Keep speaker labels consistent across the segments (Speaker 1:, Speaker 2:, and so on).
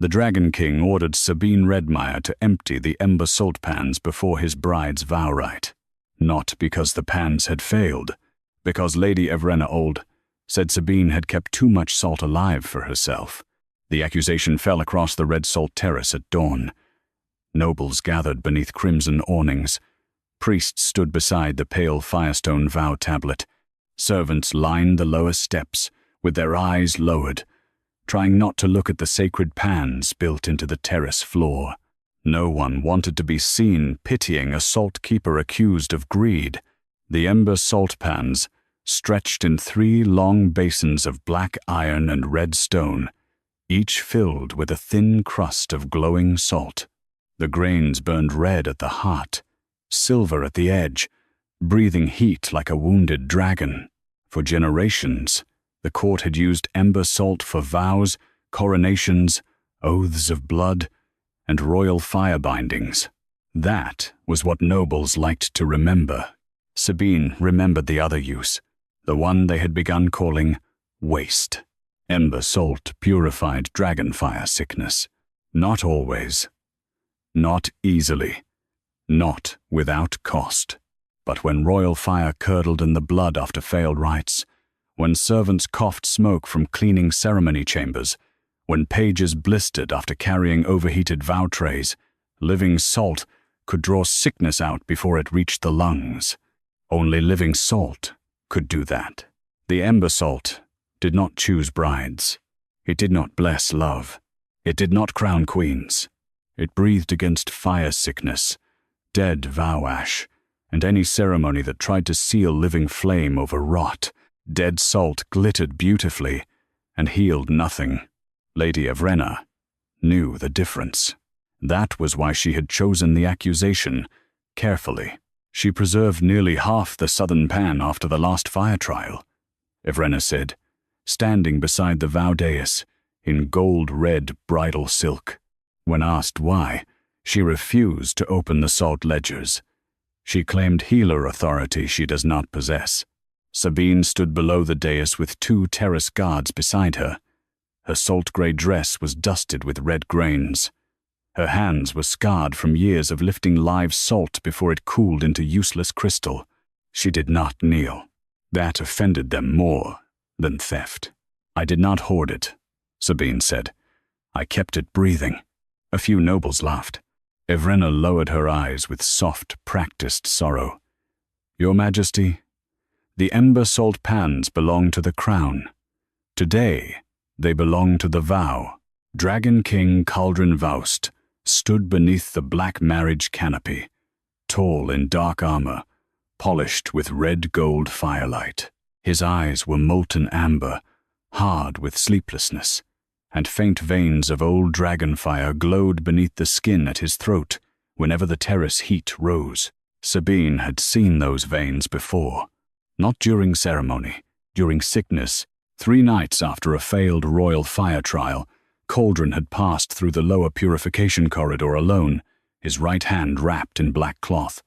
Speaker 1: The Dragon King ordered Sabine Redmire to empty the Ember Salt Pans before his bride's vow rite. Not because the pans had failed, because Lady Evrenna Auld said Sabine had kept too much salt alive for herself. The accusation fell across the red salt terrace at dawn. Nobles gathered beneath crimson awnings. Priests stood beside the pale firestone vow tablet. Servants lined the lower steps, with their eyes lowered, trying not to look at the sacred pans built into the terrace floor. No one wanted to be seen pitying a salt keeper accused of greed. The Ember Salt Pans, stretched in 3 long basins of black iron and red stone, each filled with a thin crust of glowing salt. The grains burned red at the heart, silver at the edge, breathing heat like a wounded dragon. For generations, the court had used ember salt for vows, coronations, oaths of blood, and royal fire bindings. That was what nobles liked to remember. Sabine remembered the other use, the one they had begun calling waste. Ember salt purified dragonfire sickness. Not always. Not easily. Not without cost. But when royal fire curdled in the blood after failed rites, when servants coughed smoke from cleaning ceremony chambers, when pages blistered after carrying overheated vow trays, living salt could draw sickness out before it reached the lungs. Only living salt could do that. The ember salt did not choose brides. It did not bless love. It did not crown queens. It breathed against fire sickness, dead vow-ash, and any ceremony that tried to seal living flame over rot. Dead salt glittered beautifully and healed nothing. Lady Evrenna knew the difference. That was why she had chosen the accusation carefully. She preserved nearly half the southern pan after the last fire trial, Evrenna said, standing beside the vow dais in gold-red bridal silk. When asked why, she refused to open the salt ledgers. She claimed healer authority she does not possess. Sabine stood below the dais with 2 terrace guards beside her. Her salt-grey dress was dusted with red grains. Her hands were scarred from years of lifting live salt before it cooled into useless crystal. She did not kneel. That offended them more than theft. I did not hoard it, Sabine said. I kept it breathing. A few nobles laughed. Evrenna lowered her eyes with soft, practiced sorrow. Your Majesty, the Ember Salt Pans belong to the crown. Today, they belong to the vow. Dragon King Caldrin Vaust stood beneath the black marriage canopy, tall in dark armor, polished with red gold firelight. His eyes were molten amber, hard with sleeplessness, and faint veins of old dragonfire glowed beneath the skin at his throat whenever the terrace heat rose. Sabine had seen those veins before. Not during ceremony, during sickness. 3 nights after a failed royal fire trial, Caldrin had passed through the lower purification corridor alone, his right hand wrapped in black cloth.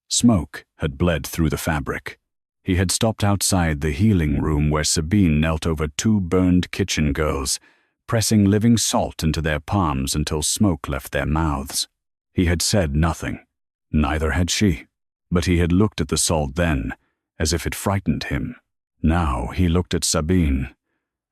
Speaker 1: Smoke had bled through the fabric. He had stopped outside the healing room where Sabine knelt over 2 burned kitchen girls, pressing living salt into their palms until smoke left their mouths. He had said nothing. Neither had she. But he had looked at the salt then, as if it frightened him. Now he looked at Sabine,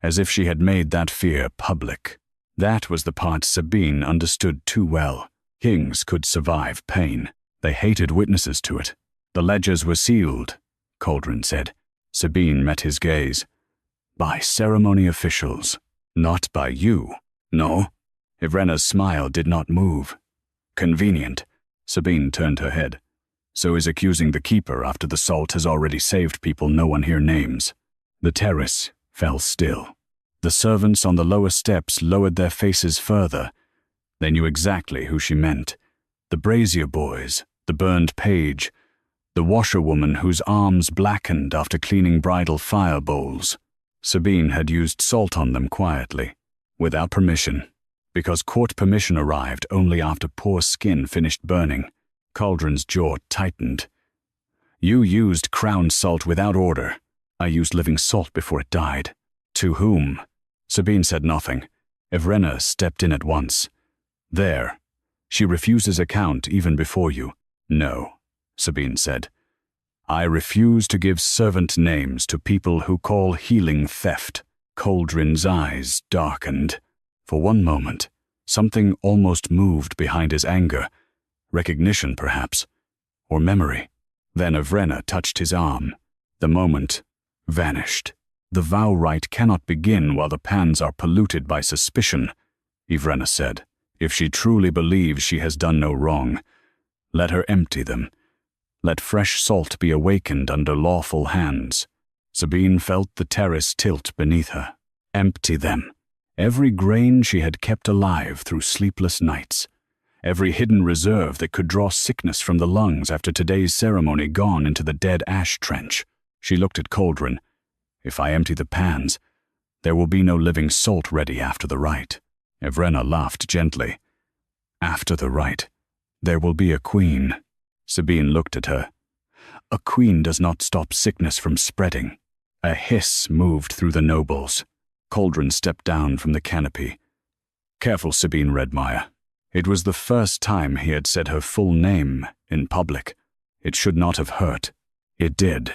Speaker 1: as if she had made that fear public. That was the part Sabine understood too well. Kings could survive pain. They hated witnesses to it. The ledgers were sealed, Caldrin said. Sabine met his gaze. By ceremony officials, not by you. No. Evrenna's smile did not move. Convenient. Sabine turned her head. So is accusing the keeper after the salt has already saved people no one here names. The terrace fell still. The servants on the lower steps lowered their faces further. They knew exactly who she meant. The brazier boys, the burned page, the washerwoman whose arms blackened after cleaning bridal fire bowls. Sabine had used salt on them quietly, without permission, because court permission arrived only after poor skin finished burning. Caldrin's jaw tightened. You used crown salt without order. I used living salt before it died. To whom? Sabine said nothing. Evrenna stepped in at once. "There. She refuses account even before you." "No," Sabine said. "I refuse to give servant names to people who call healing theft." Caldrin's eyes darkened. For one moment, something almost moved behind his anger. Recognition, perhaps, or memory. Then Evrenna touched his arm. The moment vanished. "The vow rite cannot begin while the pans are polluted by suspicion," Evrenna said. "If she truly believes she has done no wrong, let her empty them. Let fresh salt be awakened under lawful hands." Sabine felt the terrace tilt beneath her. Empty them. Every grain she had kept alive through sleepless nights. Every hidden reserve that could draw sickness from the lungs after today's ceremony gone into the dead ash trench. She looked at Caldrin. "If I empty the pans, there will be no living salt ready after the rite." Evrenna laughed gently. "After the rite, there will be a queen." Sabine looked at her. "A queen does not stop sickness from spreading." A hiss moved through the nobles. Caldrin stepped down from the canopy. "Careful, Sabine Redmire." It was the first time he had said her full name in public. It should not have hurt. It did,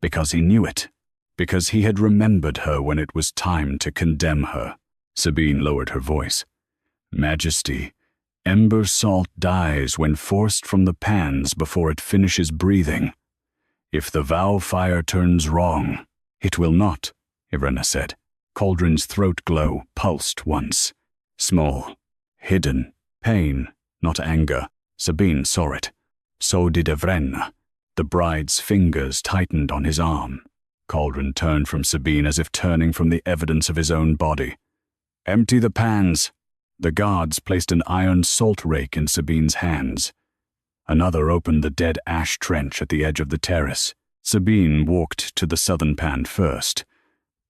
Speaker 1: because he knew it. Because he had remembered her when it was time to condemn her. Sabine lowered her voice. "Majesty, Ember Salt dies when forced from the pans before it finishes breathing. If the vow fire turns wrong—" "It will not," Evrenna said. Caldrin's throat glow pulsed once. Small, hidden, pain, not anger. Sabine saw it. So did Evrenna. The bride's fingers tightened on his arm. Caldrin turned from Sabine as if turning from the evidence of his own body. "Empty the pans." The guards placed an iron salt rake in Sabine's hands. Another opened the dead ash trench at the edge of the terrace. Sabine walked to the southern pan first,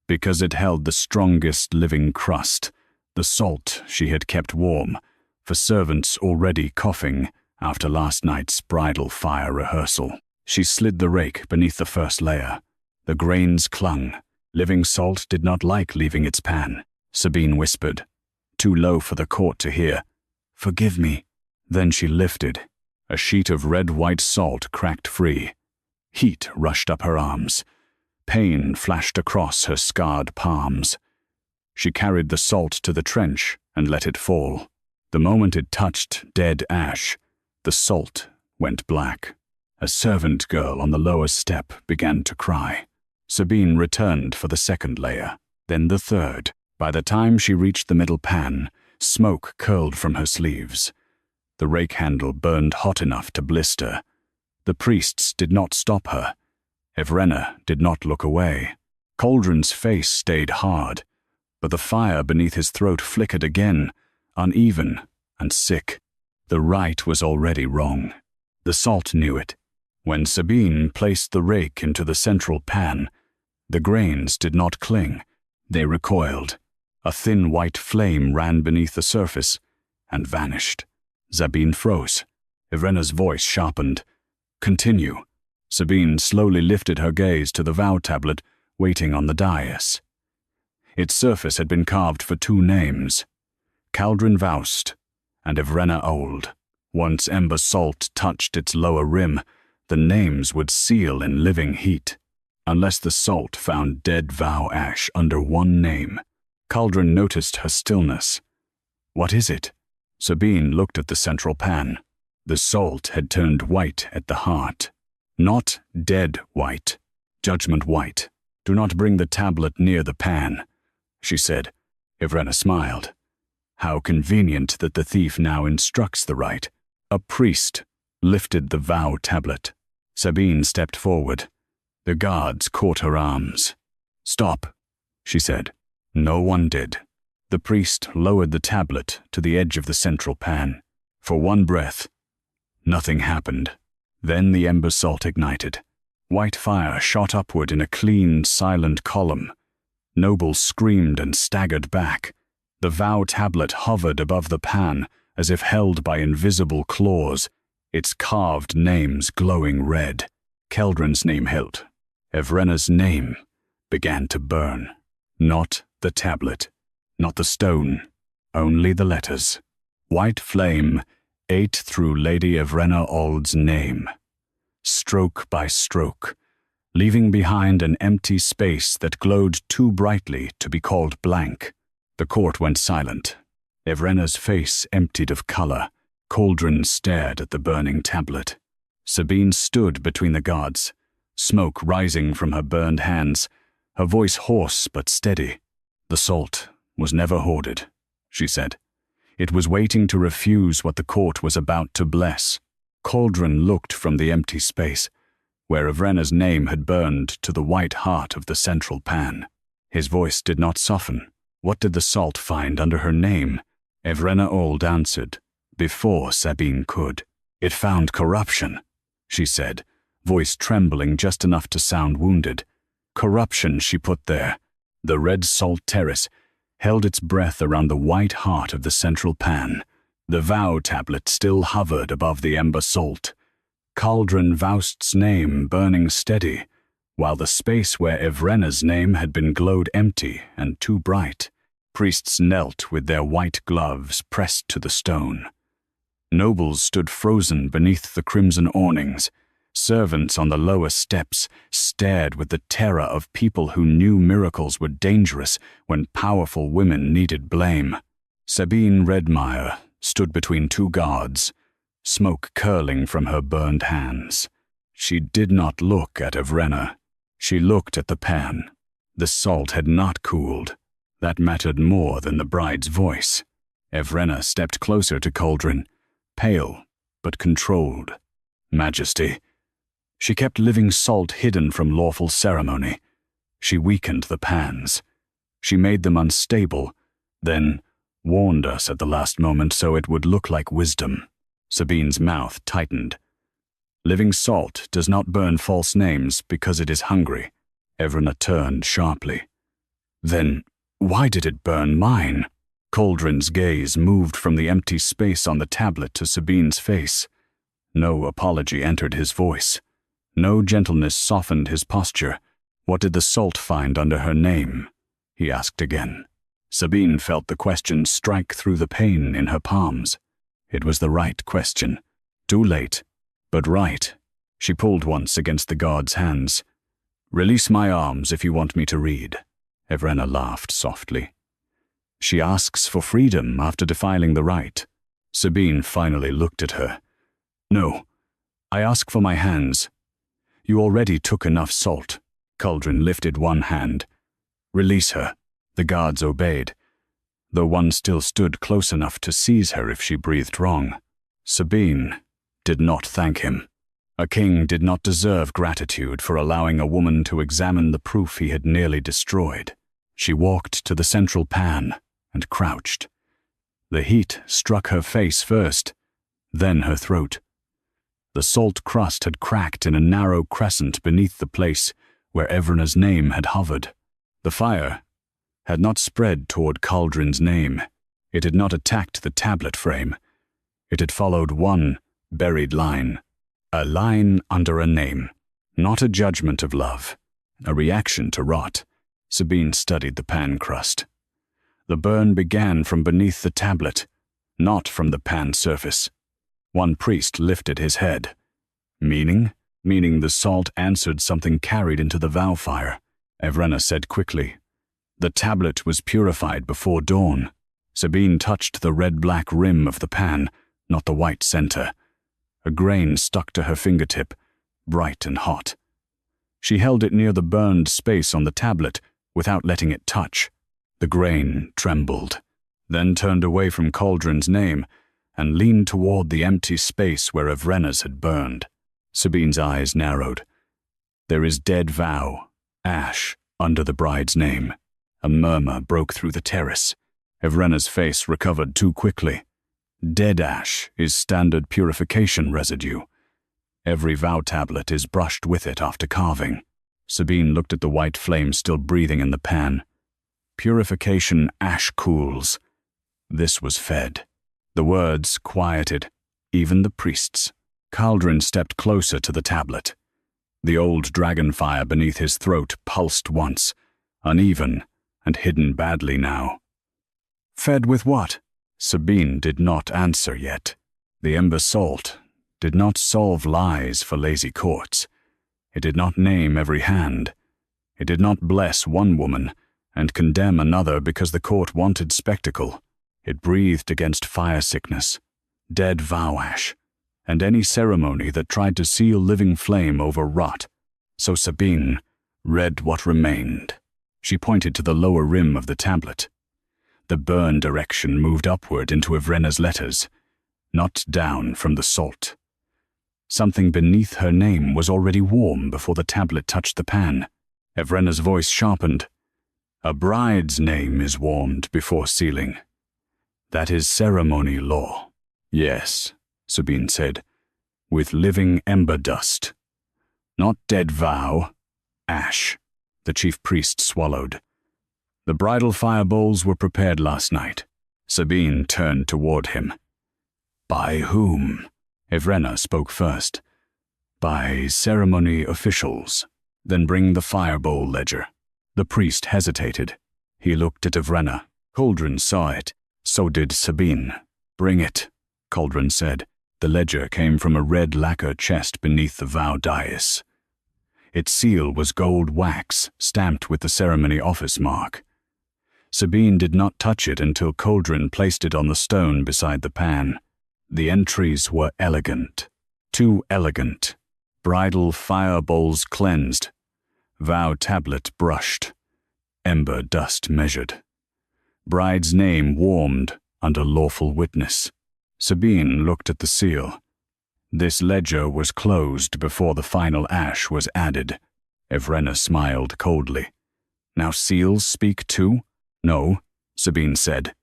Speaker 1: because it held the strongest living crust, the salt she had kept warm, for servants already coughing after last night's bridal fire rehearsal. She slid the rake beneath the first layer. The grains clung. Living salt did not like leaving its pan. Sabine whispered, too low for the court to hear, "Forgive me." Then she lifted. A sheet of red-white salt cracked free. Heat rushed up her arms. Pain flashed across her scarred palms. She carried the salt to the trench and let it fall. The moment it touched dead ash, the salt went black. A servant girl on the lower step began to cry. Sabine returned for the second layer, then the third. By the time she reached the middle pan, smoke curled from her sleeves. The rake handle burned hot enough to blister. The priests did not stop her. Evrenna did not look away. Caldrin's face stayed hard, but the fire beneath his throat flickered again, uneven and sick. The rite was already wrong. The salt knew it. When Sabine placed the rake into the central pan, the grains did not cling. They recoiled. A thin white flame ran beneath the surface and vanished. Sabine froze. Evrenna's voice sharpened. "Continue." Sabine slowly lifted her gaze to the vow tablet waiting on the dais. Its surface had been carved for two names, Caldrin Vaust and Evrenna Auld. Once Ember Salt touched its lower rim, the names would seal in living heat, unless the salt found dead vow-ash under one name. Caldrin noticed her stillness. "What is it?" Sabine looked at the central pan. The salt had turned white at the heart. Not dead white, judgment white. "Do not bring the tablet near the pan," she said. Evrenna smiled. How convenient that the thief now instructs the rite. A priest lifted the vow tablet. Sabine stepped forward. The guards caught her arms. "Stop," she said. No one did. The priest lowered the tablet to the edge of the central pan. For one breath, nothing happened. Then the ember salt ignited. White fire shot upward in a clean, silent column. Nobles screamed and staggered back. The vow tablet hovered above the pan as if held by invisible claws, its carved names glowing red. Caldrin's name hilt. Evrenna's name began to burn. Not the tablet, not the stone, only the letters. White flame ate through Lady Evrenna Auld's name, stroke by stroke, leaving behind an empty space that glowed too brightly to be called blank. The court went silent. Evrenna's face emptied of color. Caldrin stared at the burning tablet. Sabine stood between the guards, smoke rising from her burned hands, her voice hoarse but steady. "The salt was never hoarded," she said. "It was waiting to refuse what the court was about to bless." Caldrin looked from the empty space, where Evrenna's name had burned, to the white heart of the central pan. His voice did not soften. What did the salt find under her name? Evrenna Auld answered, before Sabine could. "It found corruption," she said, voice trembling just enough to sound wounded. Corruption she put there. The red salt terrace held its breath around the white heart of the central pan. The vow tablet still hovered above the ember salt. Caldrin Vaust's name burning steady, while the space where Evrenna's name had been glowed empty and too bright. Priests knelt with their white gloves pressed to the stone. Nobles stood frozen beneath the crimson awnings. Servants on the lower steps stared with the terror of people who knew miracles were dangerous when powerful women needed blame. Sabine Redmire stood between two guards, smoke curling from her burned hands. She did not look at Evrenna. She looked at the pan. The salt had not cooled. That mattered more than the bride's voice. Evrenna stepped closer to Caldrin, pale but controlled. "Majesty." She kept living salt hidden from lawful ceremony. She weakened the pans. She made them unstable, then warned us at the last moment so it would look like wisdom. Sabine's mouth tightened. "Living salt does not burn false names because it is hungry." Evrenna turned sharply. "Then why did it burn mine?" Caldrin's gaze moved from the empty space on the tablet to Sabine's face. No apology entered his voice. No gentleness softened his posture. "What did the salt find under her name?" he asked again. Sabine felt the question strike through the pain in her palms. It was the right question. Too late, but right. She pulled once against the guard's hands. "Release my arms if you want me to read." Evrenna laughed softly. "She asks for freedom after defiling the rite." Sabine finally looked at her. "No, I ask for my hands. You already took enough salt." Caldrin lifted one hand. "Release her." The guards obeyed, though one still stood close enough to seize her if she breathed wrong. Sabine did not thank him. A king did not deserve gratitude for allowing a woman to examine the proof he had nearly destroyed. She walked to the central pan and crouched. The heat struck her face first, then her throat. The salt crust had cracked in a narrow crescent beneath the place where Evrenna's name had hovered. The fire had not spread toward Caldrin's name. It had not attacked the tablet frame. It had followed one buried line. A line under a name. Not a judgment of love. A reaction to rot. Sabine studied the pan crust. The burn began from beneath the tablet, not from the pan surface. One priest lifted his head. "Meaning?" "Meaning the salt answered something carried into the vow fire," Evrenna said quickly. "The tablet was purified before dawn." Sabine touched the red-black rim of the pan, not the white center. A grain stuck to her fingertip, bright and hot. She held it near the burned space on the tablet without letting it touch. The grain trembled, then turned away from Caldrin's name and leaned toward the empty space where Evrenna's had burned. Sabine's eyes narrowed. "There is dead vow-ash under the bride's name." A murmur broke through the terrace. Evrenna's face recovered too quickly. Dead ash is standard purification residue. Every vow tablet is brushed with it after carving. Sabine looked at the white flame still breathing in the pan. Purification ash cools. This was fed. The words quieted, even the priests. Caldrin stepped closer to the tablet. The old dragonfire beneath his throat pulsed once, uneven and hidden badly now. Fed with what? Sabine did not answer yet. The Ember Salt did not solve lies for lazy courts. It did not name every hand. It did not bless one woman and condemn another because the court wanted spectacle. It breathed against fire sickness, dead vow-ash, and any ceremony that tried to seal living flame over rot. So Sabine read what remained. She pointed to the lower rim of the tablet. The burn direction moved upward into Evrenna's letters, not down from the salt. Something beneath her name was already warm before the tablet touched the pan. Evrenna's voice sharpened. A bride's name is warmed before sealing. That is ceremony law. Yes, Sabine said, with living ember dust. Not dead vow, ash. The chief priest swallowed. The bridal fire bowls were prepared last night. Sabine turned toward him. By whom? Evrenna spoke first. By ceremony officials. Then bring the fire bowl ledger. The priest hesitated. He looked at Evrenna. Caldrin saw it. So did Sabine. Bring it, Caldrin said. The ledger came from a red lacquer chest beneath the vow dais. Its seal was gold wax, stamped with the ceremony office mark. Sabine did not touch it until Caldrin placed it on the stone beside the pan. The entries were elegant. Too elegant. Bridal fire bowls cleansed. Vow tablet brushed. Ember dust measured. Bride's name warmed under lawful witness. Sabine looked at the seal. This ledger was closed before the final ash was added. Evrenna smiled coldly. Now seals speak too? No, Sabine said.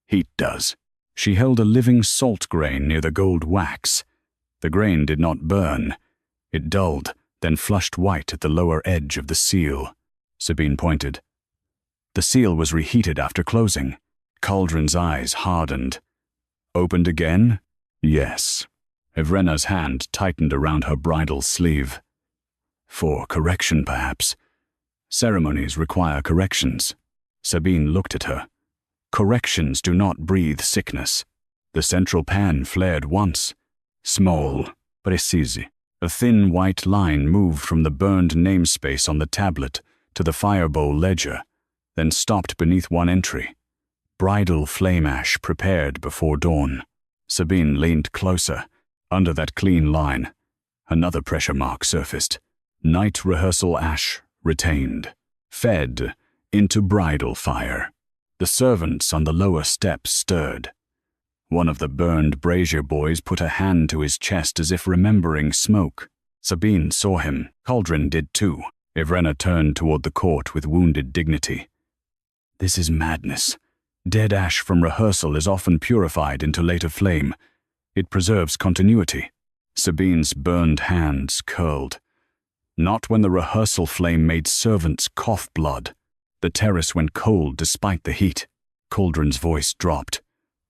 Speaker 1: Heat does. She held a living salt grain near the gold wax. The grain did not burn. It dulled, then flushed white at the lower edge of the seal. Sabine pointed. The seal was reheated after closing. Caldrin's eyes hardened. Opened again? Yes. Evrenna's hand tightened around her bridal sleeve. For correction, perhaps. Ceremonies require corrections. Sabine looked at her. Corrections do not breathe sickness. The central pan flared once. Small, precise. A thin white line moved from the burned namespace on the tablet to the fire bowl ledger, then stopped beneath one entry. Bridal flame ash prepared before dawn. Sabine leaned closer. Under that clean line, another pressure mark surfaced. Night rehearsal ash retained. Fed into bridal fire. The servants on the lower steps stirred. One of the burned brazier boys put a hand to his chest as if remembering smoke. Sabine saw him. Caldrin did too. Evrenna turned toward the court with wounded dignity. This is madness. Dead ash from rehearsal is often purified into later flame. It preserves continuity. Sabine's burned hands curled. Not when the rehearsal flame made servants cough blood. The terrace went cold despite the heat. Caldrin's voice dropped.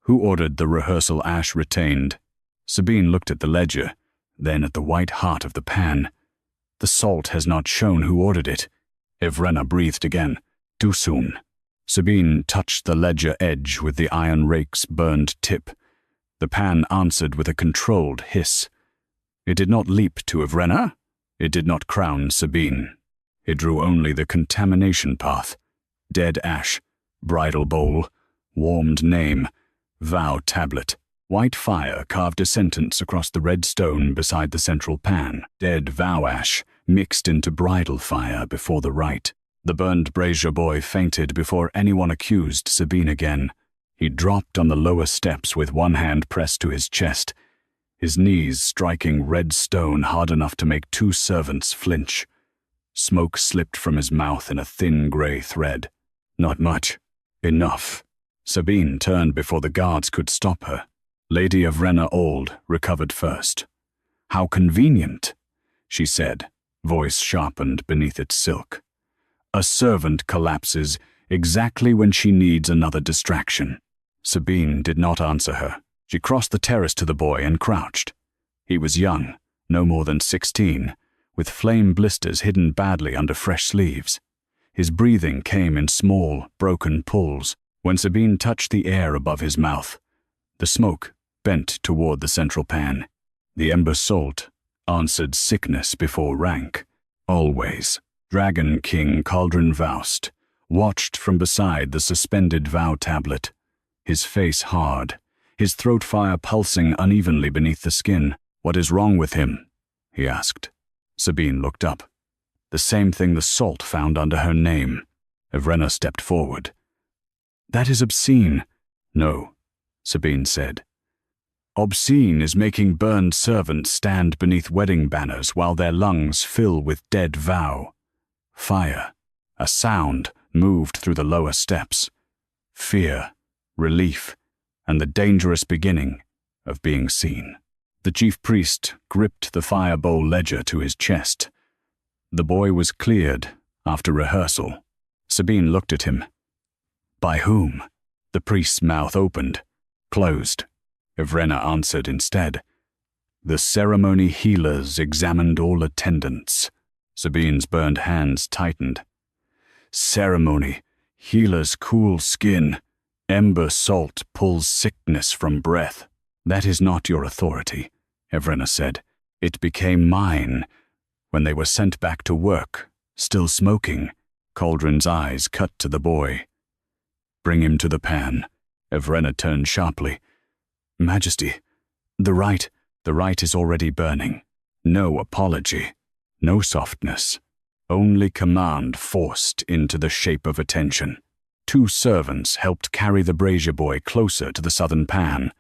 Speaker 1: Who ordered the rehearsal ash retained? Sabine looked at the ledger, then at the white heart of the pan. The salt has not shown who ordered it. Evrenna breathed again. Too soon. Sabine touched the ledger edge with the iron rake's burned tip. The pan answered with a controlled hiss. It did not leap to Evrenna. It did not crown Sabine. It drew only the contamination path. Dead ash, bridal bowl, warmed name, vow tablet. White fire carved a sentence across the red stone beside the central pan. Dead vow ash mixed into bridal fire before the rite. The burned brazier boy fainted before anyone accused Sabine again. He dropped on the lower steps with one hand pressed to his chest, his knees striking red stone hard enough to make two servants flinch. Smoke slipped from his mouth in a thin gray thread. Not much. Enough. Sabine turned before the guards could stop her. Lady Evrenna Auld recovered first. How convenient, she said, voice sharpened beneath its silk. A servant collapses exactly when she needs another distraction. Sabine did not answer her. She crossed the terrace to the boy and crouched. He was young, no more than 16, with flame blisters hidden badly under fresh sleeves. His breathing came in small, broken pulls. When Sabine touched the air above his mouth, the smoke bent toward the central pan. The ember salt answered sickness before rank. Always, Dragon King Caldrin Vaust watched from beside the suspended vow tablet, his face hard, his throat fire pulsing unevenly beneath the skin. "What is wrong with him?" he asked. Sabine looked up. The same thing the salt found under her name. Evrenna stepped forward. "That is obscene." "No," Sabine said. "Obscene is making burned servants stand beneath wedding banners while their lungs fill with dead vow. Fire, a sound moved through the lower steps. Fear, relief, and the dangerous beginning of being seen." The chief priest gripped the fire bowl ledger to his chest. The boy was cleared after rehearsal. Sabine looked at him. "By whom?" The priest's mouth opened, closed. Evrenna answered instead. "The ceremony healers examined all attendants." Sabine's burned hands tightened. "Ceremony, healers cool skin. Ember salt pulls sickness from breath." "That is not your authority," Evrenna said. "It became mine when they were sent back to work, still smoking." Caldrin's eyes cut to the boy. "Bring him to the pan." Evrenna turned sharply. "Majesty, the rite is already burning. No apology, no softness, only command forced into the shape of attention." 2 servants helped carry the brazier boy closer to the southern pan.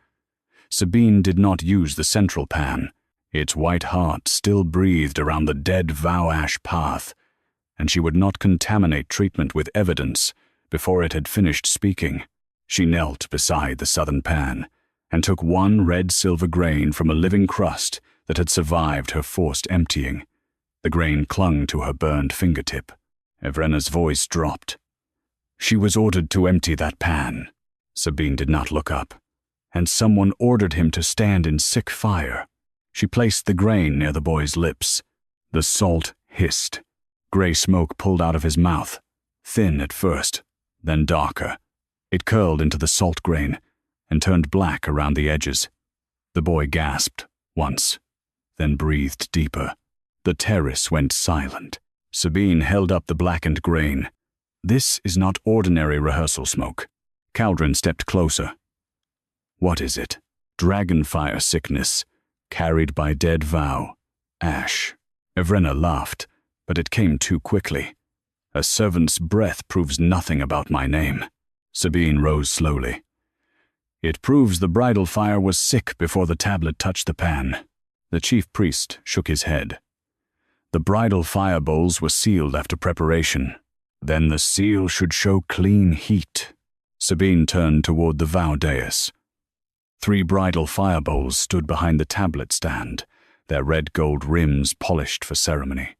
Speaker 1: Sabine did not use the central pan. Its white heart still breathed around the dead vow-ash path, and she would not contaminate treatment with evidence before it had finished speaking. She knelt beside the southern pan and took 1 red-silver grain from a living crust that had survived her forced emptying. The grain clung to her burned fingertip. Evrenna's voice dropped. "She was ordered to empty that pan." Sabine did not look up. "And someone ordered him to stand in sick fire." She placed the grain near the boy's lips. The salt hissed. Gray smoke pulled out of his mouth, thin at first, then darker. It curled into the salt grain and turned black around the edges. The boy gasped once, then breathed deeper. The terrace went silent. Sabine held up the blackened grain. "This is not ordinary rehearsal smoke." Caldrin stepped closer. "What is it?" "Dragonfire sickness, carried by dead vow. Ash." Evrenna laughed, but it came too quickly. "A servant's breath proves nothing about my name." Sabine rose slowly. "It proves the bridal fire was sick before the tablet touched the pan." The chief priest shook his head. "The bridal fire bowls were sealed after preparation. Then the seal should show clean heat." Sabine turned toward the vow dais. 3 bridal fire bowls stood behind the tablet stand, their red gold rims polished for ceremony.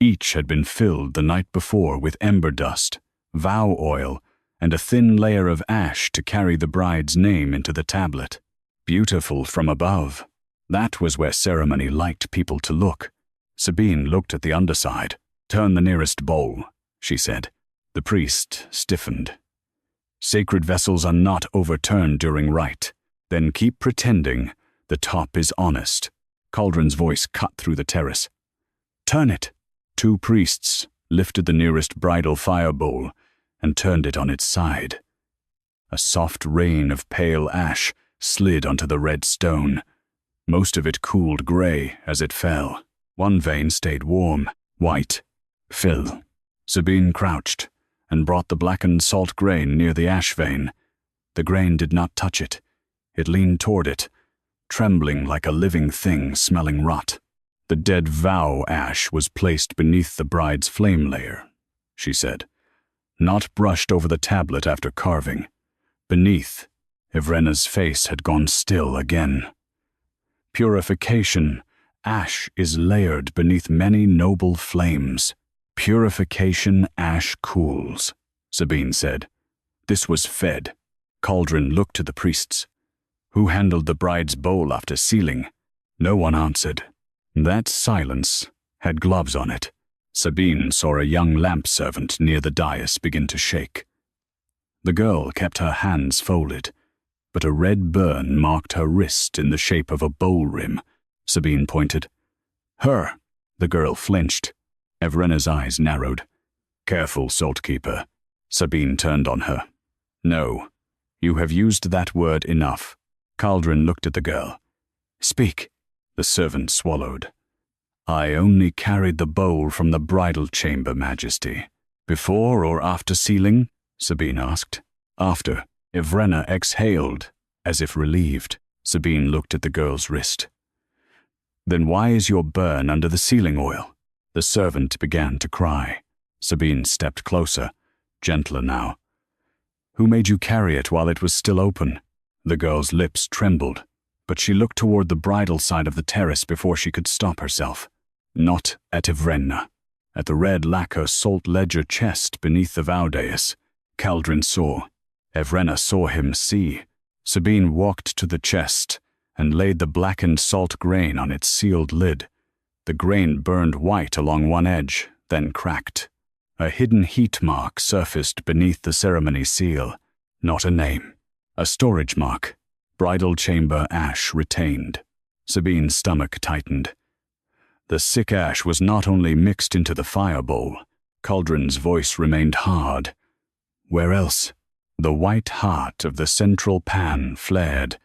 Speaker 1: Each had been filled the night before with ember dust, vow oil, and a thin layer of ash to carry the bride's name into the tablet. Beautiful from above. That was where ceremony liked people to look. Sabine looked at the underside. "Turn the nearest bowl," she said. The priest stiffened. "Sacred vessels are not overturned during rite. Then keep pretending the top is honest." Caldrin's voice cut through the terrace. "Turn it." 2 priests lifted the nearest bridal fire bowl and turned it on its side. A soft rain of pale ash slid onto the red stone. Most of it cooled gray as it fell. 1 vein stayed warm, white. "Fill." Sabine crouched and brought the blackened salt grain near the ash vein. The grain did not touch it. It leaned toward it, trembling like a living thing smelling rot. "The dead vow ash was placed beneath the bride's flame layer," she said. "Not brushed over the tablet after carving. Beneath, Evrenna's face had gone still again. Purification, ash is layered beneath many noble flames. Purification, ash cools," Sabine said. "This was fed." Caldrin looked to the priests. "Who handled the bride's bowl after sealing?" No one answered. That silence had gloves on it. Sabine saw a young lamp servant near the dais begin to shake. The girl kept her hands folded, but a red burn marked her wrist in the shape of a bowl rim. Sabine pointed. Her! The girl flinched. Evrenna's eyes narrowed. Careful, Saltkeeper. Sabine turned on her. No, you have used that word enough. Caldrin looked at the girl. Speak. The servant swallowed. I only carried the bowl from the bridal chamber, Majesty. Before or after sealing? Sabine asked. After. Evrenna exhaled, as if relieved. Sabine looked at the girl's wrist. Then why is your burn under the sealing oil? The servant began to cry. Sabine stepped closer, gentler now. Who made you carry it while it was still open? The girl's lips trembled, but she looked toward the bridal side of the terrace before she could stop herself. Not at Evrenna. At the red lacquer salt ledger chest beneath the vow dais. Caldrin saw. Evrenna saw him see. Sabine walked to the chest and laid the blackened salt grain on its sealed lid. The grain burned white along one edge, then cracked. A hidden heat mark surfaced beneath the ceremony seal. Not a name. A storage mark. Bridal chamber ash retained. Sabine's stomach tightened. The sick ash was not only mixed into the fire bowl. Caldrin's voice remained hard. Where else? The white heart of the central pan flared,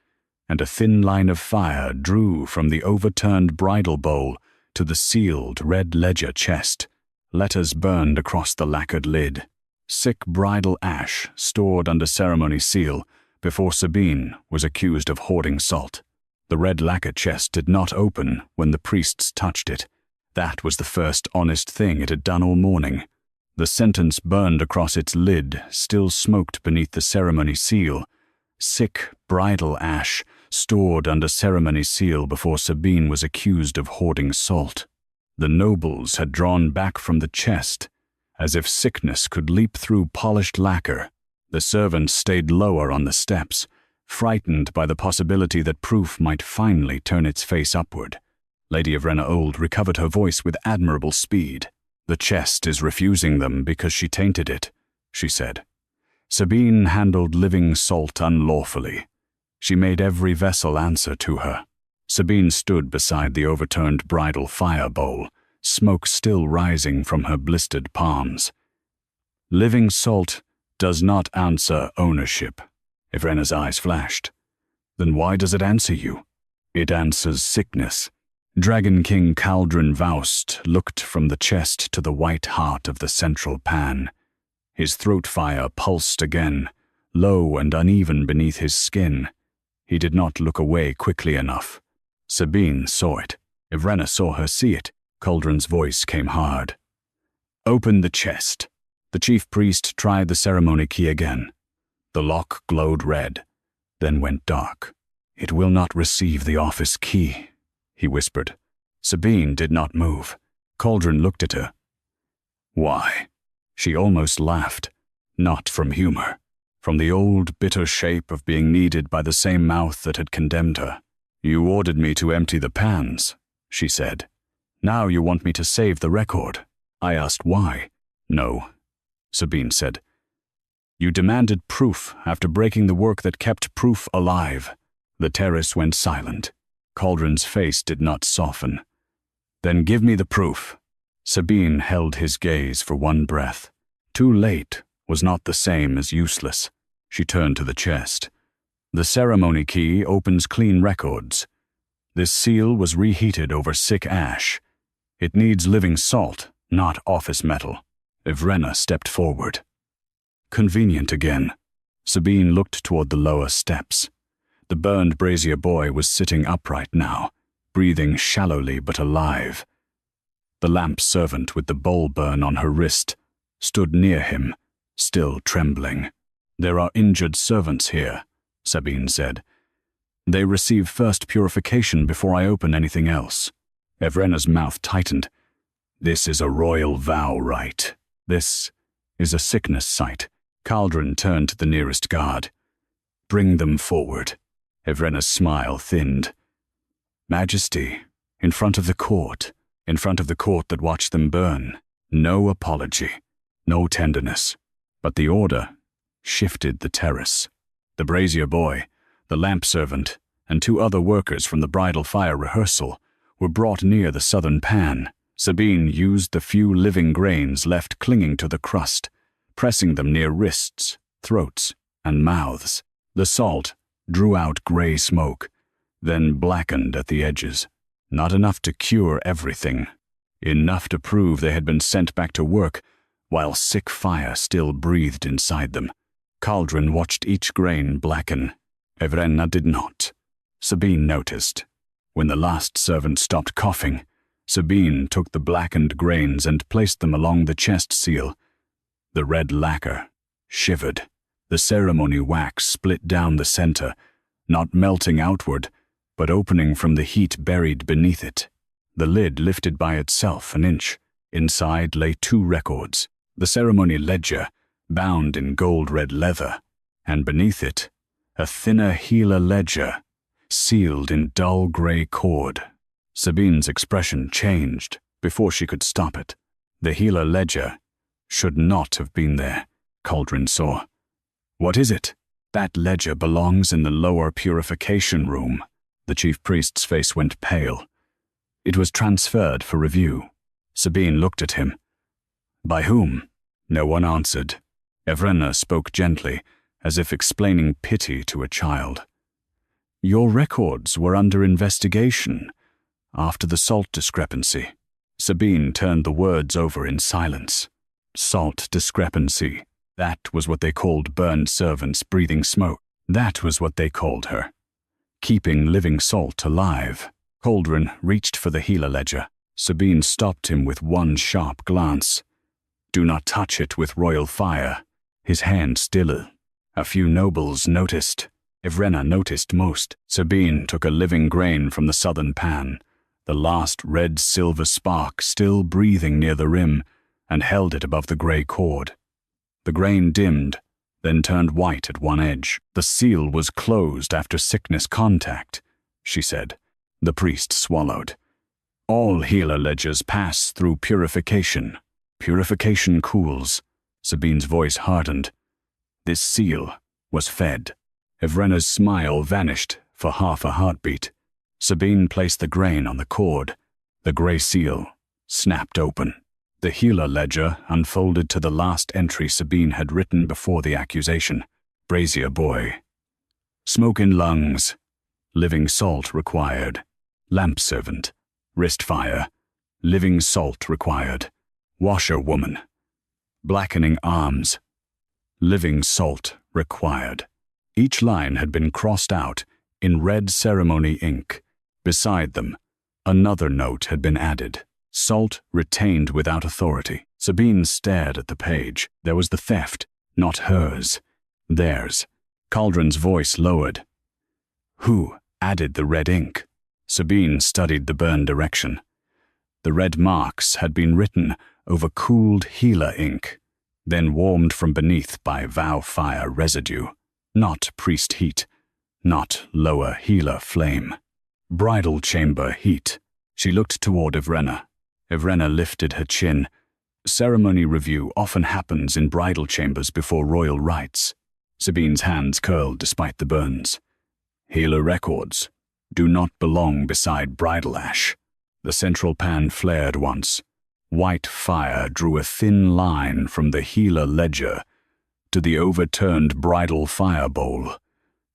Speaker 1: and a thin line of fire drew from the overturned bridal bowl to the sealed red ledger chest. Letters burned across the lacquered lid. Sick bridal ash stored under ceremony seal before Sabine was accused of hoarding salt. The red lacquer chest did not open when the priests touched it. That was the first honest thing it had done all morning. The sentence burned across its lid still smoked beneath the ceremony seal. Sick bridal ash stored under ceremony seal before Sabine was accused of hoarding salt. The nobles had drawn back from the chest, as if sickness could leap through polished lacquer. The servant stayed lower on the steps, frightened by the possibility that proof might finally turn its face upward. Lady Evrenna Auld recovered her voice with admirable speed. The chest is refusing them because she tainted it, she said. Sabine handled living salt unlawfully. She made every vessel answer to her. Sabine stood beside the overturned bridal fire bowl, smoke still rising from her blistered palms. Living salt does not answer ownership. Evrenna's eyes flashed. Then why does it answer you? It answers sickness. Dragon King Caldrin Vaust looked from the chest to the white heart of the central pan. His throat fire pulsed again, low and uneven beneath his skin. He did not look away quickly enough. Sabine saw it. Evrenna saw her see it. Caldrin's voice came hard. Open the chest. The chief priest tried the ceremony key again. The lock glowed red, then went dark. It will not receive the office key, he whispered. Sabine did not move. Caldrin looked at her. Why? She almost laughed. Not from humor. From the old, bitter shape of being needed by the same mouth that had condemned her. You ordered me to empty the pans, she said. Now you want me to save the record. I asked why. No, Sabine said. You demanded proof after breaking the work that kept proof alive. The terrace went silent. Caldrin's face did not soften. Then give me the proof. Sabine held his gaze for one breath. Too late was not the same as useless. She turned to the chest. The ceremony key opens clean records. This seal was reheated over sick ash. It needs living salt, not office metal. Evrenna stepped forward. Convenient again. Sabine looked toward the lower steps. The burned brazier boy was sitting upright now, breathing shallowly but alive. The lamp servant with the bowl burn on her wrist stood near him, still trembling. There are injured servants here, Sabine said. They receive first purification before I open anything else. Evrenna's mouth tightened. This is a royal vow rite. This is a sickness site. Caldrin turned to the nearest guard. Bring them forward. Evrenna's smile thinned. Majesty, in front of the court that watched them burn. No apology, no tenderness. But the order, shifted the terrace. The brazier boy, the lamp servant, and 2 other workers from the bridal fire rehearsal were brought near the southern pan. Sabine used the few living grains left clinging to the crust, pressing them near wrists, throats, and mouths. The salt drew out gray smoke, then blackened at the edges. Not enough to cure everything. Enough to prove they had been sent back to work while sick fire still breathed inside them. Caldrin watched each grain blacken. Evrenna did not. Sabine noticed. When the last servant stopped coughing, Sabine took the blackened grains and placed them along the chest seal. The red lacquer shivered. The ceremony wax split down the center, not melting outward, but opening from the heat buried beneath it. The lid lifted by itself an inch. Inside lay 2 records. The ceremony ledger, bound in gold-red leather, and beneath it, a thinner Gila ledger, sealed in dull gray cord. Sabine's expression changed before she could stop it. The Gila ledger should not have been there, Caldrin saw. What is it? That ledger belongs in the lower purification room. The chief priest's face went pale. It was transferred for review. Sabine looked at him. By whom? No one answered. Evrenna spoke gently, as if explaining pity to a child. Your records were under investigation after the salt discrepancy. Sabine turned the words over in silence. Salt discrepancy. That was what they called burned servants breathing smoke. That was what they called her. Keeping living salt alive. Caldrin reached for the Gila ledger. Sabine stopped him with one sharp glance. Do not touch it with royal fire. His hand still. A few nobles noticed. Evrenna noticed most. Sabine took a living grain from the southern pan, the last red-silver spark still breathing near the rim, and held it above the gray cord. The grain dimmed, then turned white at one edge. The seal was closed after sickness contact, she said. The priest swallowed. All Gila ledgers pass through purification. Purification cools. Sabine's voice hardened. This seal was fed. Evrenna's smile vanished for half a heartbeat. Sabine placed the grain on the cord. The gray seal snapped open. The Gila ledger unfolded to the last entry Sabine had written before the accusation. Brazier boy. Smoke in lungs. Living salt required. Lamp servant. Wrist fire. Living salt required. Washerwoman. Blackening arms. Living salt required. Each line had been crossed out in red ceremony ink. Beside them, another note had been added. Salt retained without authority. Sabine stared at the page. There was the theft, not hers. Theirs. Caldrin's voice lowered. Who added the red ink? Sabine studied the burn direction. The red marks had been written over cooled Gila ink, then warmed from beneath by vow-fire residue. Not priest heat, not lower Gila flame. Bridal chamber heat. She looked toward Evrenna. Evrenna lifted her chin. Ceremony review often happens in bridal chambers before royal rites. Sabine's hands curled despite the burns. Gila records do not belong beside bridal ash. The central pan flared once. White fire drew a thin line from the Gila ledger to the overturned bridal fire bowl,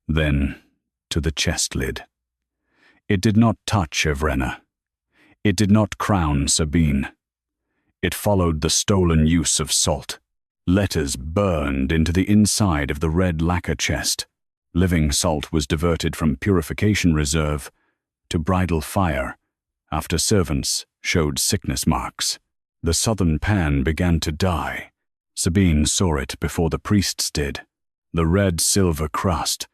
Speaker 1: then to the chest lid. It did not touch Evrenna. It did not crown Sabine. It followed the stolen use of salt. Letters burned into the inside of the red lacquer chest. Living salt was diverted from purification reserve to bridal fire after servants showed sickness marks. The southern pan began to die. Sabine saw it before the priests did. The red-silver crust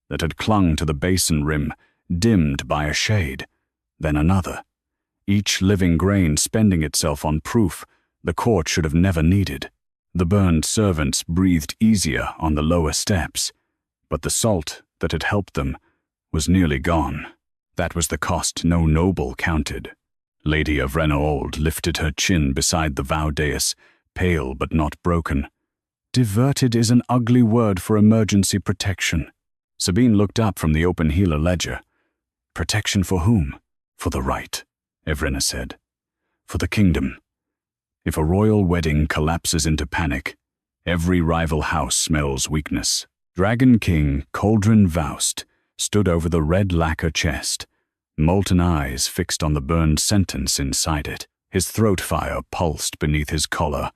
Speaker 1: that had clung to the basin rim dimmed by a shade, then another. Each living grain spending itself on proof the court should have never needed. The burned servants breathed easier on the lower steps, but the salt that had helped them was nearly gone. That was the cost no noble counted. Lady Evrenna Auld lifted her chin beside the vow dais, pale but not broken. Diverted is an ugly word for emergency protection. Sabine looked up from the open healer ledger. Protection for whom? For the rite, Evrenna said. For the kingdom. If a royal wedding collapses into panic, every rival house smells weakness. Dragon King Caldrin Vaust stood over the red lacquer chest, molten eyes fixed on the burned sentence inside it. His throat fire pulsed beneath his collar,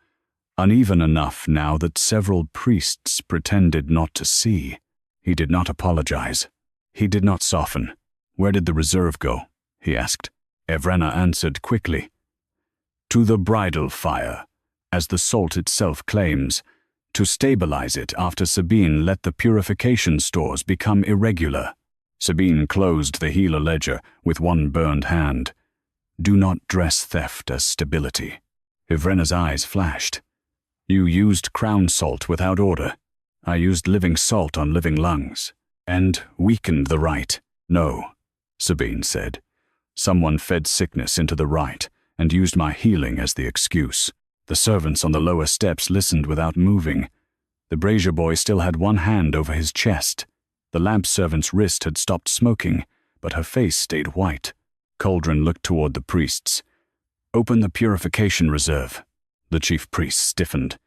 Speaker 1: uneven enough now that several priests pretended not to see. He did not apologize. He did not soften. Where did the reserve go? He asked. Evrenna answered quickly. To the bridal fire, as the salt itself claims, to stabilize it after Sabine let the purification stores become irregular. Sabine closed the healer ledger with one burned hand. Do not dress theft as stability. Evrenna's eyes flashed. You used crown salt without order. I used living salt on living lungs, and weakened the rite. No, Sabine said. Someone fed sickness into the rite and used my healing as the excuse. The servants on the lower steps listened without moving. The brazier boy still had one hand over his chest. The lamp servant's wrist had stopped smoking, but her face stayed white. Caldrin looked toward the priests. Open the purification reserve. The chief priest stiffened.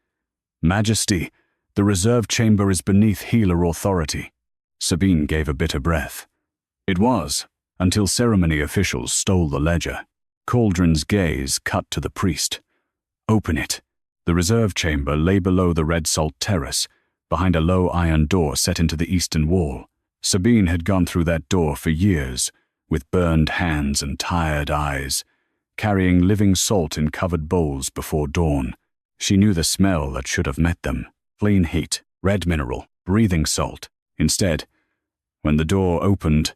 Speaker 1: Majesty, the reserve chamber is beneath healer authority. Sabine gave a bitter breath. It was, until ceremony officials stole the ledger. Caldrin's gaze cut to the priest. Open it. The reserve chamber lay below the red salt terrace, behind a low iron door set into the eastern wall. Sabine had gone through that door for years, with burned hands and tired eyes, carrying living salt in covered bowls before dawn. She knew the smell that should have met them. Clean heat, red mineral, breathing salt. Instead, when the door opened,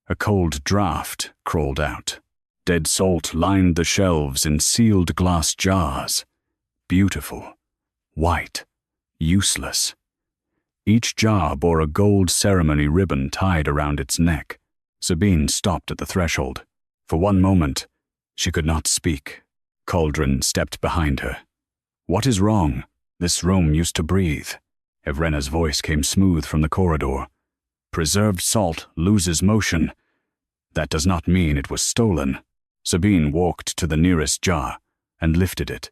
Speaker 1: a cold draft crawled out. Dead salt lined the shelves in sealed glass jars. Beautiful, white, useless. Each jar bore a gold ceremony ribbon tied around its neck. Sabine stopped at the threshold. For one moment, she could not speak. Caldrin stepped behind her. What is wrong? This room used to breathe. Evrenna's voice came smooth from the corridor. Preserved salt loses motion. That does not mean it was stolen. Sabine walked to the nearest jar and lifted it.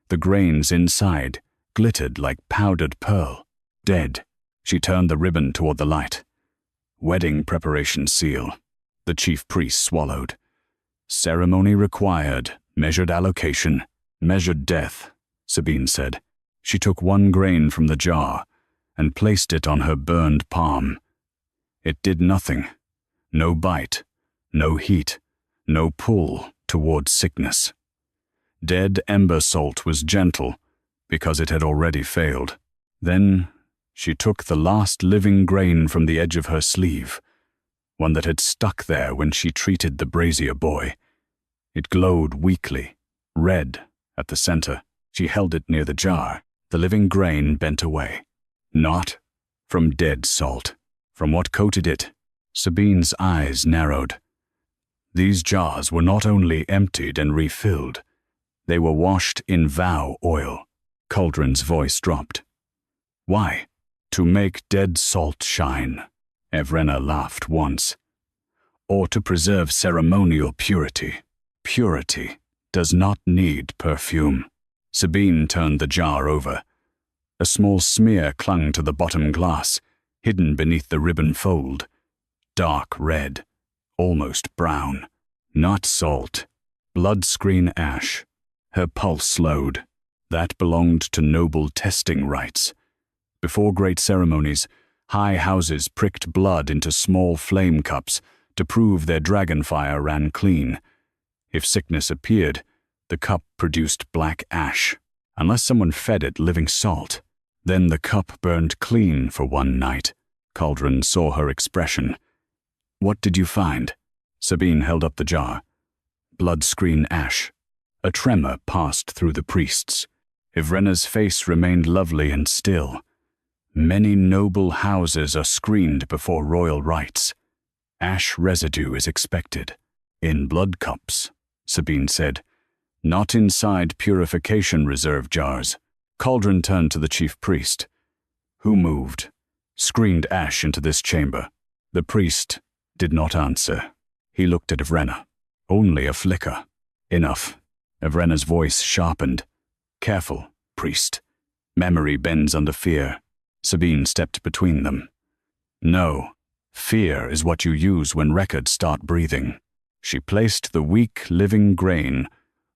Speaker 1: The grains inside glittered like powdered pearl. Dead. She turned the ribbon toward the light. Wedding preparation seal. The chief priest swallowed. Ceremony required. Measured allocation. Measured death, Sabine said. She took one grain from the jar and placed it on her burned palm. It did nothing. No bite. No heat. No pull toward sickness. Dead ember salt was gentle because it had already failed. Then she took the last living grain from the edge of her sleeve, one that had stuck there when she treated the brazier boy. It glowed weakly, red at the center. She held it near the jar. The living grain bent away. Not from dead salt. From what coated it? Sabine's eyes narrowed. These jars were not only emptied and refilled, they were washed in vow oil. Caldrin's voice dropped. Why? To make dead salt shine. Evrenna laughed once. Or to preserve ceremonial purity. Purity does not need perfume. Sabine turned the jar over. A small smear clung to the bottom glass, hidden beneath the ribbon fold. Dark red. Almost brown. Not salt. Blood screen ash. Her pulse slowed. That belonged to noble testing rites. Before great ceremonies, high houses pricked blood into small flame cups to prove their dragonfire ran clean. If sickness appeared, the cup produced black ash. Unless someone fed it living salt. Then the cup burned clean for one night. Caldrin saw her expression. What did you find? Sabine held up the jar. Blood screen ash. A tremor passed through the priests. Evrenna's face remained lovely and still. Many noble houses are screened before royal rites. Ash residue is expected. In blood cups, Sabine said. Not inside purification reserve jars. Caldrin turned to the chief priest. Who moved? Screened ash into this chamber. The priest did not answer. He looked at Evrenna. Only a flicker. Enough. Evrenna's voice sharpened. Careful, priest. Memory bends under fear. Sabine stepped between them. No, fear is what you use when records start breathing. She placed the weak, living grain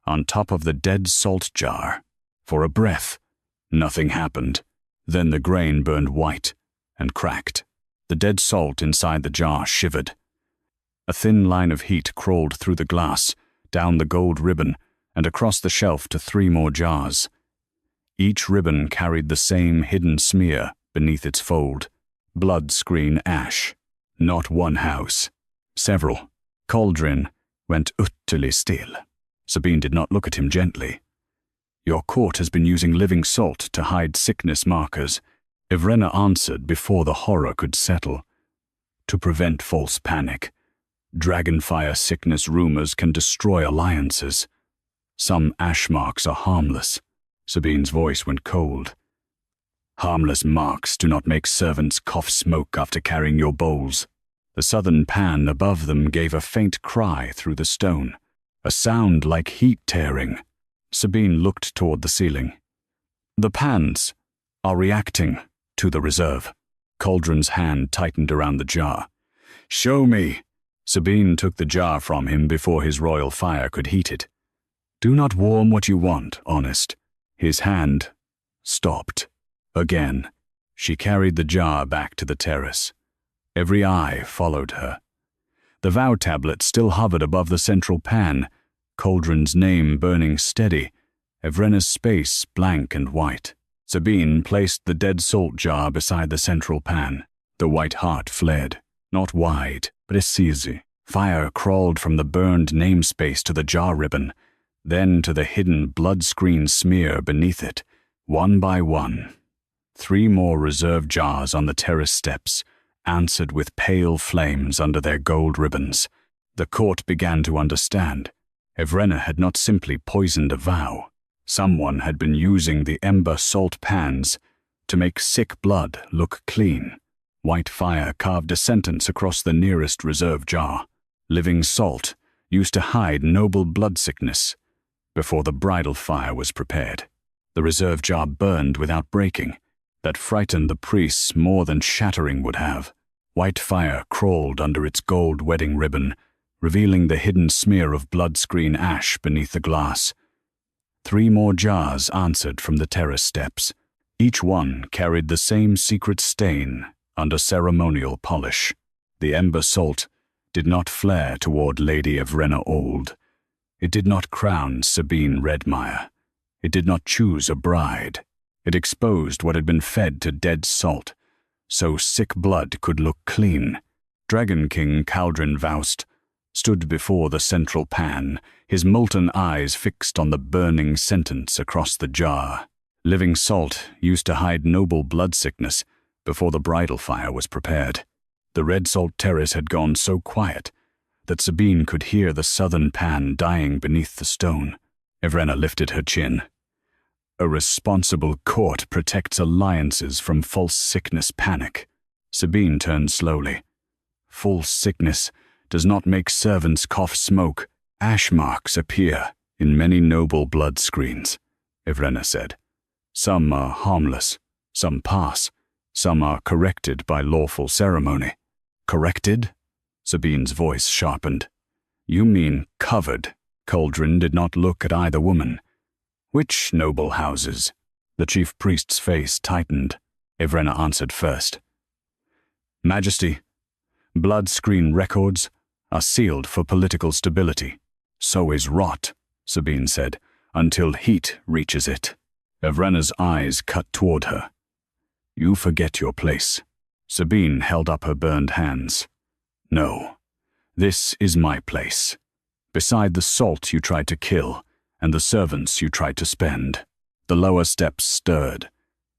Speaker 1: on top of the dead salt jar. For a breath, nothing happened. Then the grain burned white and cracked. The dead salt inside the jar shivered. A thin line of heat crawled through the glass, down the gold ribbon, and across the shelf to 3 more jars. Each ribbon carried the same hidden smear beneath its fold. Blood screen ash. Not one house. Several. Caldrin went utterly still. Sabine did not look at him gently. Your court has been using living salt to hide sickness markers. Evrenna answered before the horror could settle. To prevent false panic. Dragonfire sickness rumors can destroy alliances. Some ash marks are harmless. Sabine's voice went cold. Harmless marks do not make servants cough smoke after carrying your bowls. The southern pan above them gave a faint cry through the stone, a sound like heat tearing. Sabine looked toward the ceiling. The pans are reacting to the reserve. Caldrin's hand tightened around the jar. Show me. Sabine took the jar from him before his royal fire could heat it. Do not warm what you want, honest. His hand stopped. Again, she carried the jar back to the terrace. Every eye followed her. The vow tablet still hovered above the central pan, Caldrin's name burning steady, Evrenna's space blank and white. Sabine placed the dead salt jar beside the central pan. The white heart fled, not wide, but easy. Fire crawled from the burned namespace to the jar ribbon, then to the hidden blood screen smear beneath it, one by one. 3 more reserve jars on the terrace steps answered with pale flames under their gold ribbons. The court began to understand. Evrenna had not simply poisoned a vow. Someone had been using the Ember Salt Pans to make sick blood look clean. White fire carved a sentence across the nearest reserve jar. Living salt used to hide noble blood sickness before the bridal fire was prepared. The reserve jar burned without breaking. That frightened the priests more than shattering would have. White fire crawled under its gold wedding ribbon, revealing the hidden smear of blood screen ash beneath the glass. 3 more jars answered from the terrace steps. Each one carried the same secret stain under ceremonial polish. The ember salt did not flare toward Lady Evrenna Auld. It did not crown Sabine Redmire. It did not choose a bride. It exposed what had been fed to dead salt, so sick blood could look clean. Dragon King Caldrin Vaust stood before the central pan, his molten eyes fixed on the burning sentence across the jar. Living salt used to hide noble blood sickness before the bridal fire was prepared. The red salt terrace had gone so quiet that Sabine could hear the southern pan dying beneath the stone. Evrenna lifted her chin. A responsible court protects alliances from false sickness panic. Sabine turned slowly. False sickness does not make servants cough smoke. Ash marks appear in many noble blood screens, Evrenna said. Some are harmless, some pass, some are corrected by lawful ceremony. Corrected? Sabine's voice sharpened. You mean covered. Caldrin did not look at either woman. Which noble houses? The chief priest's face tightened. Evrenna answered first. Majesty, blood screen records are sealed for political stability. So is rot, Sabine said, until heat reaches it. Evrenna's eyes cut toward her. You forget your place. Sabine held up her burned hands. No, this is my place. Beside the salt you tried to kill, and the servants you tried to spend. The lower steps stirred.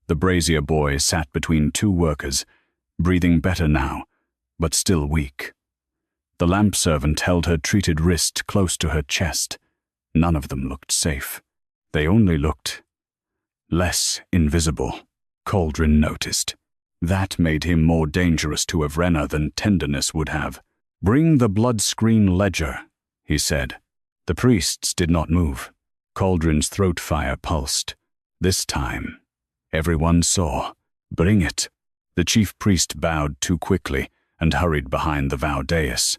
Speaker 1: The brazier boy sat between 2 workers, breathing better now, but still weak. The lamp servant held her treated wrist close to her chest. None of them looked safe. They only looked less invisible, Caldrin noticed. That made him more dangerous to Evrenna than tenderness would have. "Bring the blood-screen ledger," he said. The priests did not move. Caldrin's throat fire pulsed. This time, everyone saw. "Bring it." The chief priest bowed too quickly and hurried behind the vow dais.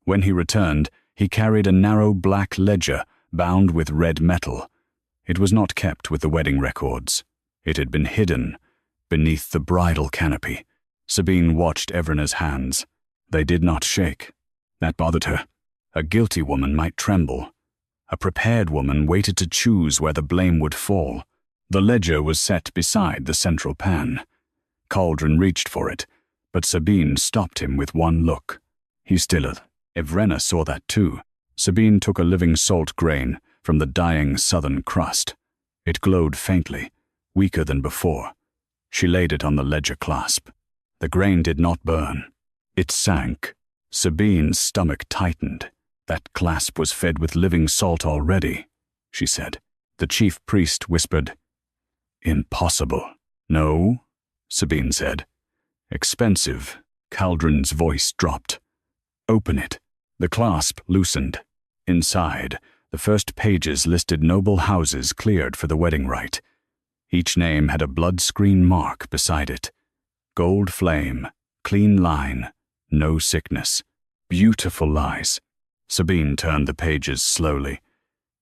Speaker 1: When he returned, he carried a narrow black ledger bound with red metal. It was not kept with the wedding records. It had been hidden beneath the bridal canopy. Sabine watched Evrenna's hands. They did not shake. That bothered her. A guilty woman might tremble. A prepared woman waited to choose where the blame would fall. The ledger was set beside the central pan. Caldrin reached for it, but Sabine stopped him with one look. He stilled. Evrenna saw that too. Sabine took a living salt grain from the dying southern crust. It glowed faintly, weaker than before. She laid it on the ledger clasp. The grain did not burn. It sank. Sabine's stomach tightened. That clasp was fed with living salt already, she said. The chief priest whispered, "Impossible." "No," Sabine said. "Expensive." Caldrin's voice dropped. "Open it." The clasp loosened. Inside, the first pages listed noble houses cleared for the wedding rite. Each name had a blood-screen mark beside it. Gold flame, clean line, no sickness. Beautiful lies. Sabine turned the pages slowly.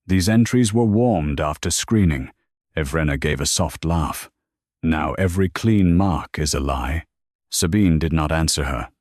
Speaker 1: These entries were warmed after screening. Evrenna gave a soft laugh. "Now every clean mark is a lie." Sabine did not answer her.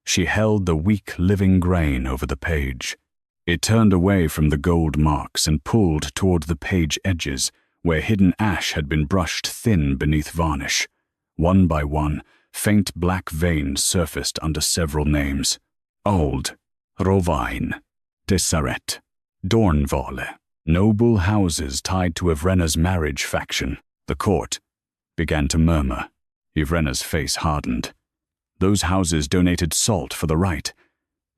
Speaker 1: She held the weak living grain over the page. It turned away from the gold marks and pulled toward the page edges, where hidden ash had been brushed thin beneath varnish. One by one, faint black veins surfaced under several names. Auld, Rovain, Tessaret, Dornvale. Noble houses tied to Evrenna's marriage faction. The court began to murmur. Evrenna's face hardened. Those houses donated salt for the rite.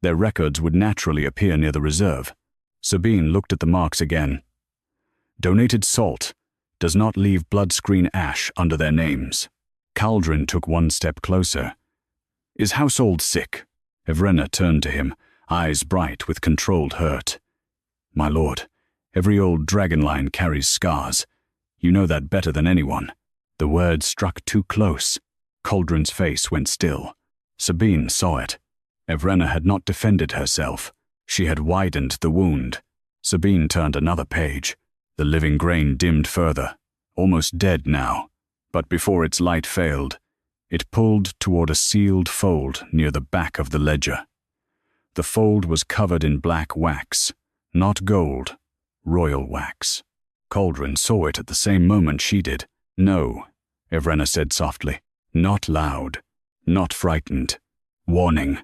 Speaker 1: Their records would naturally appear near the reserve. Sabine looked at the marks again. Donated salt does not leave blood-screen ash under their names. Caldrin took one step closer. "Is House Auld sick?" Evrenna turned to him, eyes bright with controlled hurt. "My lord, every old dragon line carries scars. You know that better than anyone." The words struck too close. Caldrin's face went still. Sabine saw it. Evrenna had not defended herself. She had widened the wound. Sabine turned another page. The living grain dimmed further, almost dead now. But before its light failed, it pulled toward a sealed fold near the back of the ledger. The fold was covered in black wax, not gold, royal wax. Caldrin saw it at the same moment she did. "No," Evrenna said softly. Not loud, not frightened. Warning.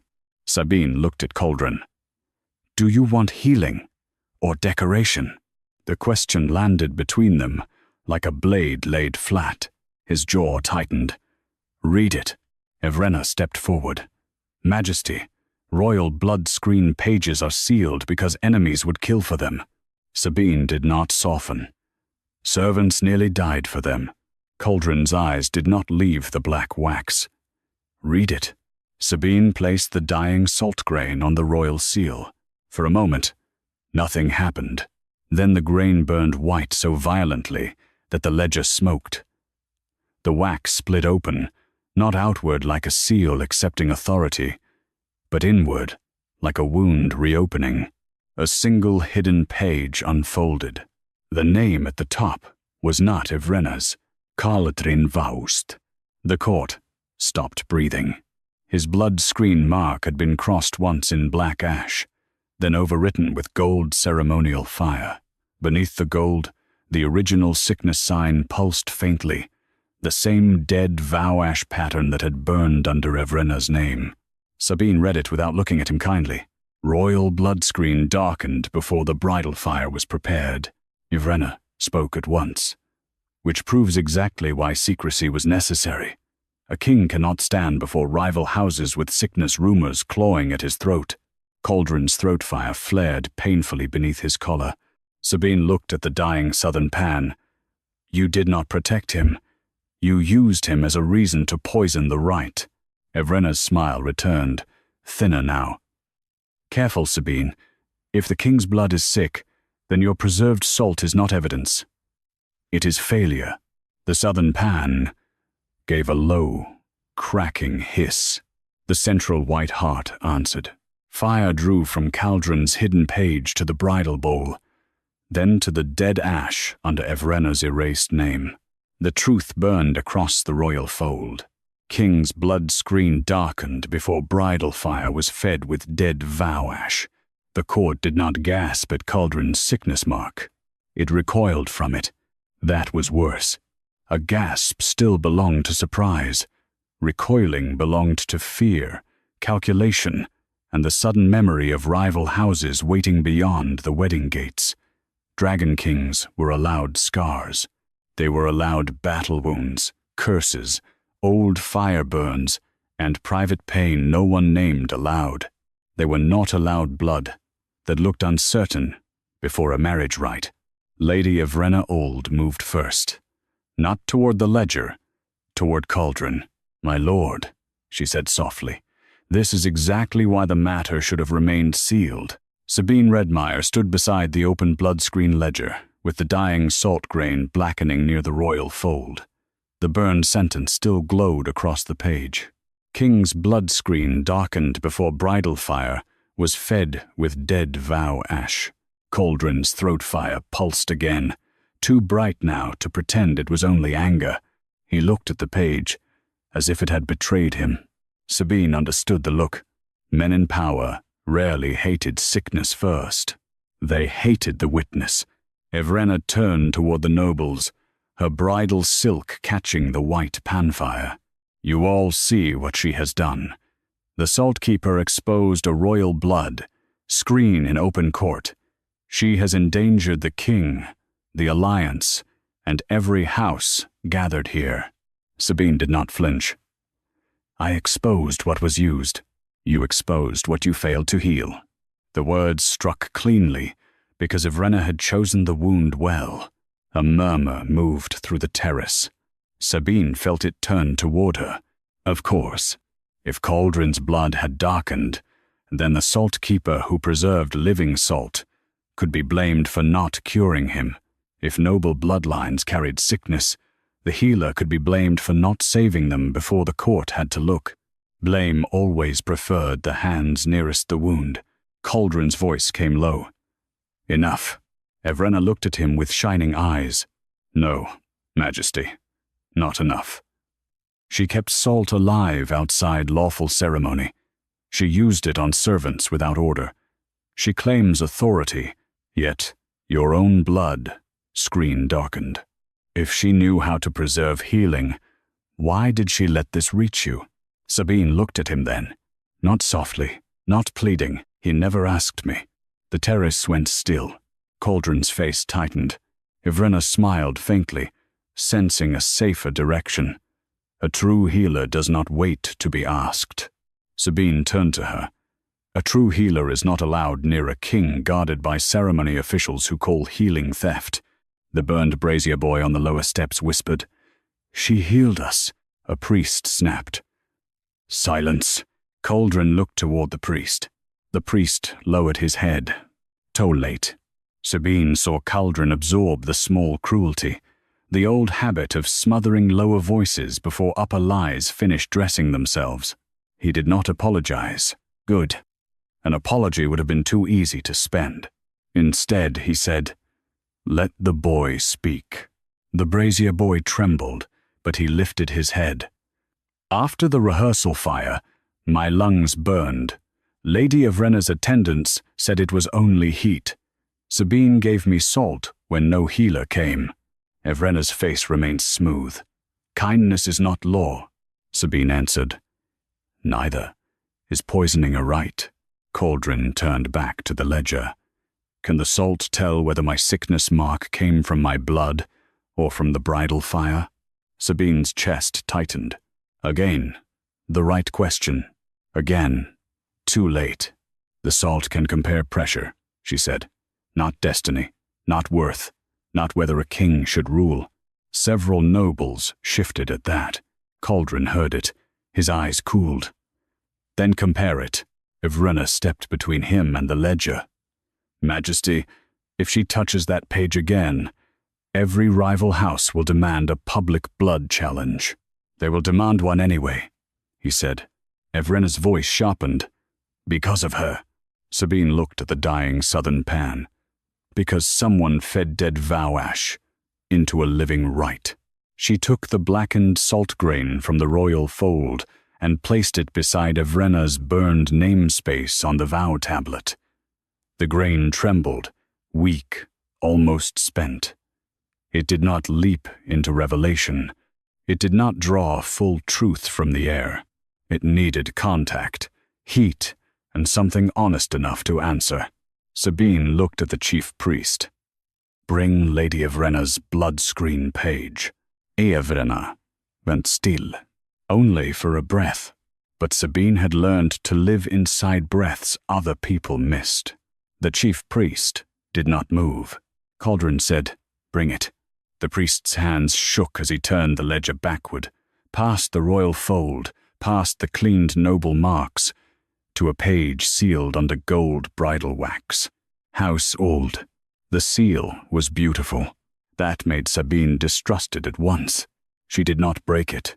Speaker 1: Sabine looked at Caldrin. "Do you want healing or decoration?" The question landed between them like a blade laid flat. His jaw tightened. "Read it." Evrenna stepped forward. "Majesty, royal blood-screen pages are sealed because enemies would kill for them." Sabine did not soften. "Servants nearly died for them." Caldrin's eyes did not leave the black wax. "Read it." Sabine placed the dying salt grain on the royal seal. For a moment, nothing happened. Then the grain burned white so violently that the ledger smoked. The wax split open, not outward like a seal accepting authority, but inward like a wound reopening. A single hidden page unfolded. The name at the top was not Evrenna's. Caldrin Vaust. The court stopped breathing. His blood-screen mark had been crossed once in black ash, then overwritten with gold ceremonial fire. Beneath the gold, the original sickness sign pulsed faintly, the same dead vow-ash pattern that had burned under Evrenna's name. Sabine read it without looking at him kindly. Royal blood-screen darkened before the bridal fire was prepared. Evrenna spoke at once. Which proves exactly why secrecy was necessary. A king cannot stand before rival houses with sickness rumors clawing at his throat. Caldrin's throat fire flared painfully beneath his collar. Sabine looked at the dying southern pan. You did not protect him. You used him as a reason to poison the rite. Evrenna's smile returned, thinner now. Careful, Sabine. If the king's blood is sick, then your preserved salt is not evidence. It is failure. The southern pan gave a low, cracking hiss. The central white heart answered. Fire drew from Caldrin's hidden page to the bridal bowl, then to the dead ash under Evrenna's erased name. The truth burned across the royal fold. King's blood screen darkened before bridal fire was fed with dead vow-ash. The court did not gasp at Caldrin's sickness mark. It recoiled from it. That was worse. A gasp still belonged to surprise. Recoiling belonged to fear, calculation, and the sudden memory of rival houses waiting beyond the wedding gates. Dragon kings were allowed scars. They were allowed battle wounds, curses, old fire burns, and private pain no one named aloud. They were not allowed blood that looked uncertain before a marriage rite. Lady Evrenna Auld moved first. Not toward the ledger, toward Caldrin. My lord, she said softly, this is exactly why the matter should have remained sealed. Sabine Redmire stood beside the open blood-screen ledger, with the dying salt grain blackening near the royal fold. The burned sentence still glowed across the page. King's blood screen, darkened before bridal fire, was fed with dead vow-ash. Caldrin's throat fire pulsed again, too bright now to pretend it was only anger. He looked at the page, as if it had betrayed him. Sabine understood the look. Men in power rarely hated sickness first. They hated the witness. Evrenna turned toward the nobles, her bridal silk catching the white panfire. You all see what she has done. The Saltkeeper exposed a royal blood, screen in open court. She has endangered the king, the alliance, and every house gathered here. Sabine did not flinch. I exposed what was used. You exposed what you failed to heal. The words struck cleanly, because Evrenna had chosen the wound well. A murmur moved through the terrace. Sabine felt it turn toward her. Of course, if Caldrin's blood had darkened, then the Saltkeeper who preserved living salt could be blamed for not curing him. If noble bloodlines carried sickness, the healer could be blamed for not saving them before the court had to look. Blame always preferred the hands nearest the wound. Caldrin's voice came low. Enough. Evrenna looked at him with shining eyes. No, Majesty, not enough. She kept salt alive outside lawful ceremony. She used it on servants without order. She claims authority, yet your own blood, screen darkened. If she knew how to preserve healing, why did she let this reach you? Sabine looked at him then. Not softly, not pleading. He never asked me. The terrace went still. Caldrin's face tightened. Evrenna smiled faintly, sensing a safer direction. A true healer does not wait to be asked. Sabine turned to her. A true healer is not allowed near a king guarded by ceremony officials who call healing theft. The burned brazier boy on the lower steps whispered. She healed us, a priest snapped. Silence. Caldrin looked toward the priest. The priest lowered his head. Too late. Sabine saw Caldrin absorb the small cruelty, the old habit of smothering lower voices before upper lies finished dressing themselves. He did not apologize. Good. An apology would have been too easy to spend. Instead, he said, Let the boy speak. The brazier boy trembled, but he lifted his head. After the rehearsal fire, my lungs burned. Lady Evrenna's attendants said it was only heat. Sabine gave me salt when no healer came. Evrenna's face remained smooth. Kindness is not law, Sabine answered. Neither is poisoning a rite. Caldrin turned back to the ledger. Can the salt tell whether my sickness mark came from my blood or from the bridal fire? Sabine's chest tightened. Again, the right question. Again, too late. The salt can compare pressure, she said. Not destiny, not worth, not whether a king should rule. Several nobles shifted at that. Caldrin heard it. His eyes cooled. Then compare it. Evrenna stepped between him and the ledger. Majesty, if she touches that page again, every rival house will demand a public blood challenge. They will demand one anyway, he said. Evrenna's voice sharpened. Because of her. Sabine looked at the dying southern pan. Because someone fed dead vow-ash into a living rite. She took the blackened salt grain from the royal fold and placed it beside Evrenna's burned namespace on the vow tablet. The grain trembled, weak, almost spent. It did not leap into revelation. It did not draw full truth from the air. It needed contact, heat, and something honest enough to answer. Sabine looked at the chief priest. Bring Lady Evrenna's blood screen page. Evrenna went still, only for a breath. But Sabine had learned to live inside breaths other people missed. The chief priest did not move. Caldrin said, Bring it. The priest's hands shook as he turned the ledger backward, past the royal fold, past the cleaned noble marks, to a page sealed under gold bridal wax. House Auld. The seal was beautiful. That made Sabine distrusted at once. She did not break it.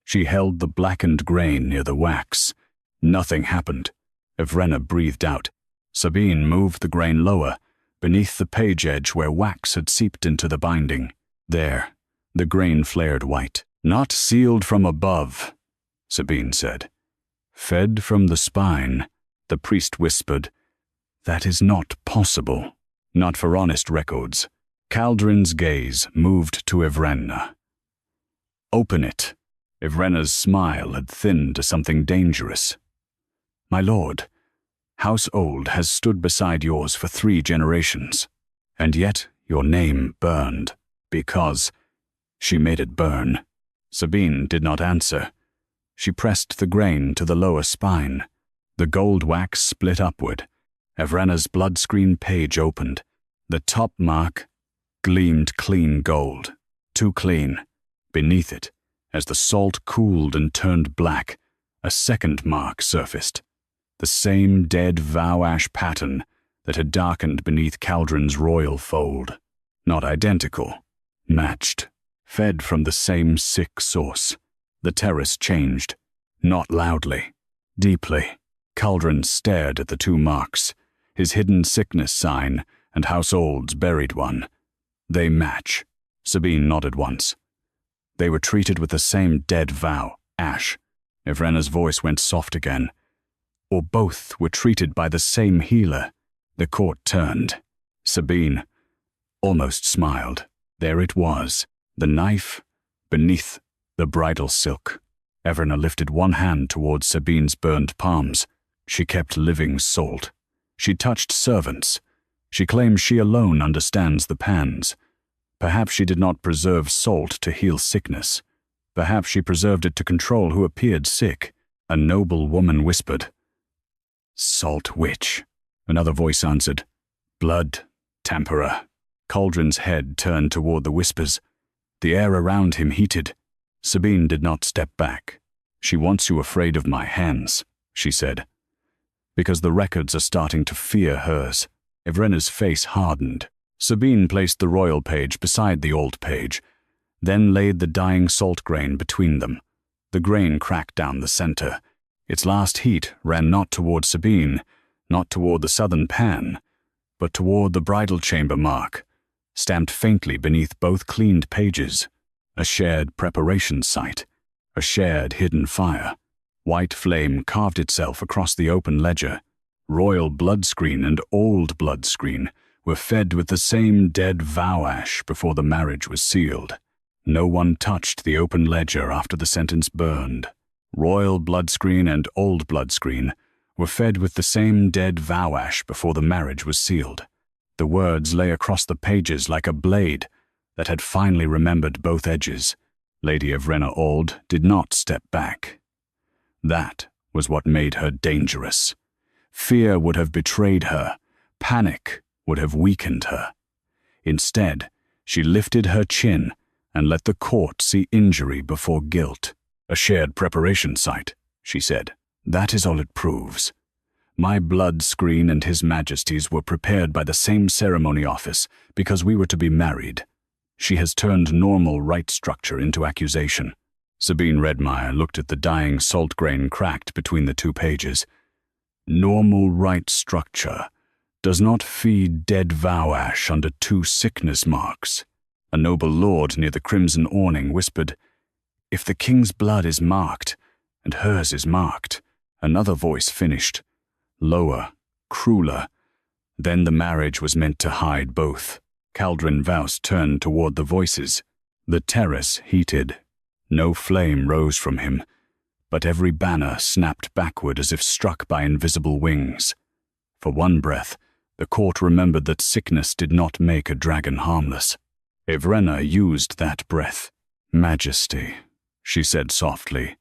Speaker 1: She held the blackened grain near the wax. Nothing happened. Evrenna breathed out. Sabine moved the grain lower, beneath the page edge where wax had seeped into the binding. There, the grain flared white. Not sealed from above, Sabine said. Fed from the spine, the priest whispered. That is not possible. Not for honest records. Caldrin's gaze moved to Evrenna. Open it. Evrenna's smile had thinned to something dangerous. My lord, House Auld has stood beside yours for 3 generations, and yet your name burned, because she made it burn. Sabine did not answer. She pressed the grain to the lower spine. The gold wax split upward. Evrenna's blood screen page opened. The top mark gleamed clean gold. Too clean. Beneath it, as the salt cooled and turned black, a second mark surfaced. The same dead vow-ash pattern that had darkened beneath Caldrin's royal fold. Not identical. Matched. Fed from the same sick source. The terrace changed. Not loudly. Deeply. Caldrin stared at the 2 marks, his hidden sickness sign and House Auld's buried one. They match. Sabine nodded once. They were treated with the same dead vow, ash. Evrenna's voice went soft again. Or both were treated by the same healer. The court turned. Sabine almost smiled. There it was, the knife beneath the bridal silk. Evrenna lifted one hand towards Sabine's burned palms. She kept living salt. She touched servants. She claims she alone understands the pans. Perhaps she did not preserve salt to heal sickness. Perhaps she preserved it to control who appeared sick. A noble woman whispered. Salt witch. Another voice answered. Blood tamperer. Caldrin's head turned toward the whispers. The air around him heated. Sabine did not step back. She wants you afraid of my hands, she said. Because the records are starting to fear hers. Evrenna's face hardened. Sabine placed the royal page beside the old page, then laid the dying salt grain between them. The grain cracked down the center. Its last heat ran not toward Sabine, not toward the southern pan, but toward the bridal chamber mark, stamped faintly beneath both cleaned pages. A shared preparation site, a shared hidden fire. White flame carved itself across the open ledger. Royal blood screen and old blood screen were fed with the same dead vow-ash before the marriage was sealed. No one touched the open ledger after the sentence burned. Royal blood screen and old blood screen were fed with the same dead vow-ash before the marriage was sealed. The words lay across the pages like a blade that had finally remembered both edges. Lady Evrenna Auld did not step back. That was what made her dangerous. Fear would have betrayed her. Panic would have weakened her. Instead, she lifted her chin, and let the court see injury before guilt. A shared preparation site, she said. That is all it proves. My blood screen and His Majesty's were prepared by the same ceremony office because we were to be married. She has turned normal rite structure into accusation. Sabine Redmire looked at the dying salt grain cracked between the two pages. Normal rite structure does not feed dead vow-ash under 2 sickness marks. A noble lord near the crimson awning whispered, "If the king's blood is marked, and hers is marked," another voice finished, lower, crueler. Then the marriage was meant to hide both. Caldrin Vaust turned toward the voices. The terrace heated. No flame rose from him, but every banner snapped backward as if struck by invisible wings. For one breath, the court remembered that sickness did not make a dragon harmless. Evrenna used that breath. "Majesty," she said softly,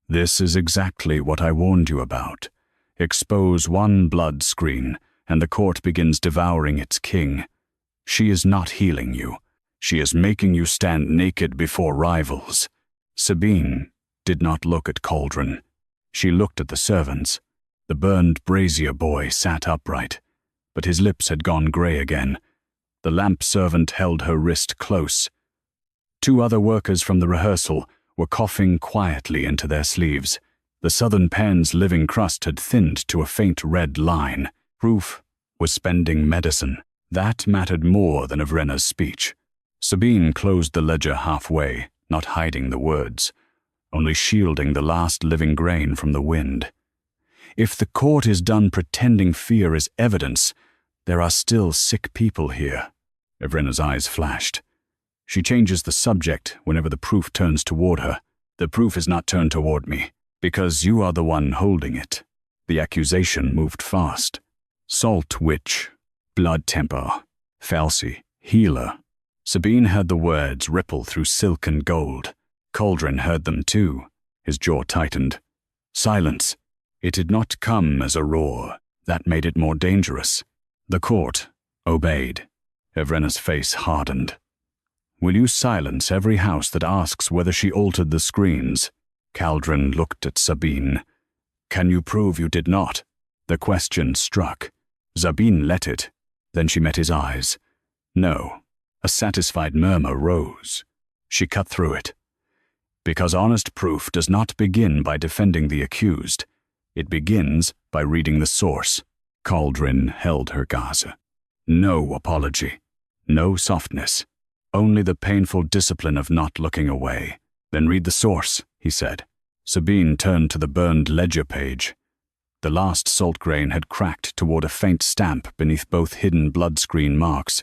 Speaker 1: "this is exactly what I warned you about. Expose one blood screen, and the court begins devouring its king. She is not healing you. She is making you stand naked before rivals." Sabine did not look at Caldrin. She looked at the servants. The burned brazier boy sat upright, but his lips had gone gray again. The lamp servant held her wrist close. 2 other workers from the rehearsal were coughing quietly into their sleeves. The southern pan's living crust had thinned to a faint red line. Proof was spending medicine. That mattered more than Evrenna's speech. Sabine closed the ledger halfway, not hiding the words, only shielding the last living grain from the wind. If the court is done pretending fear is evidence, there are still sick people here. Evrenna's eyes flashed. She changes the subject whenever the proof turns toward her. The proof is not turned toward me, because you are the one holding it. The accusation moved fast. Salt witch, blood temper, falsy, healer. Sabine heard the words ripple through silk and gold. Caldrin heard them too. His jaw tightened. Silence. It did not come as a roar. That made it more dangerous. The court obeyed. Evrenna's face hardened. Will you silence every house that asks whether she altered the screens? Caldrin looked at Sabine. Can you prove you did not? The question struck. Sabine let it. Then she met his eyes. No. A satisfied murmur rose. She cut through it. Because honest proof does not begin by defending the accused. It begins by reading the source. Caldrin held her gaze. No apology. No softness. Only the painful discipline of not looking away. Then read the source, he said. Sabine turned to the burned ledger page. The last salt grain had cracked toward a faint stamp beneath both hidden blood screen marks.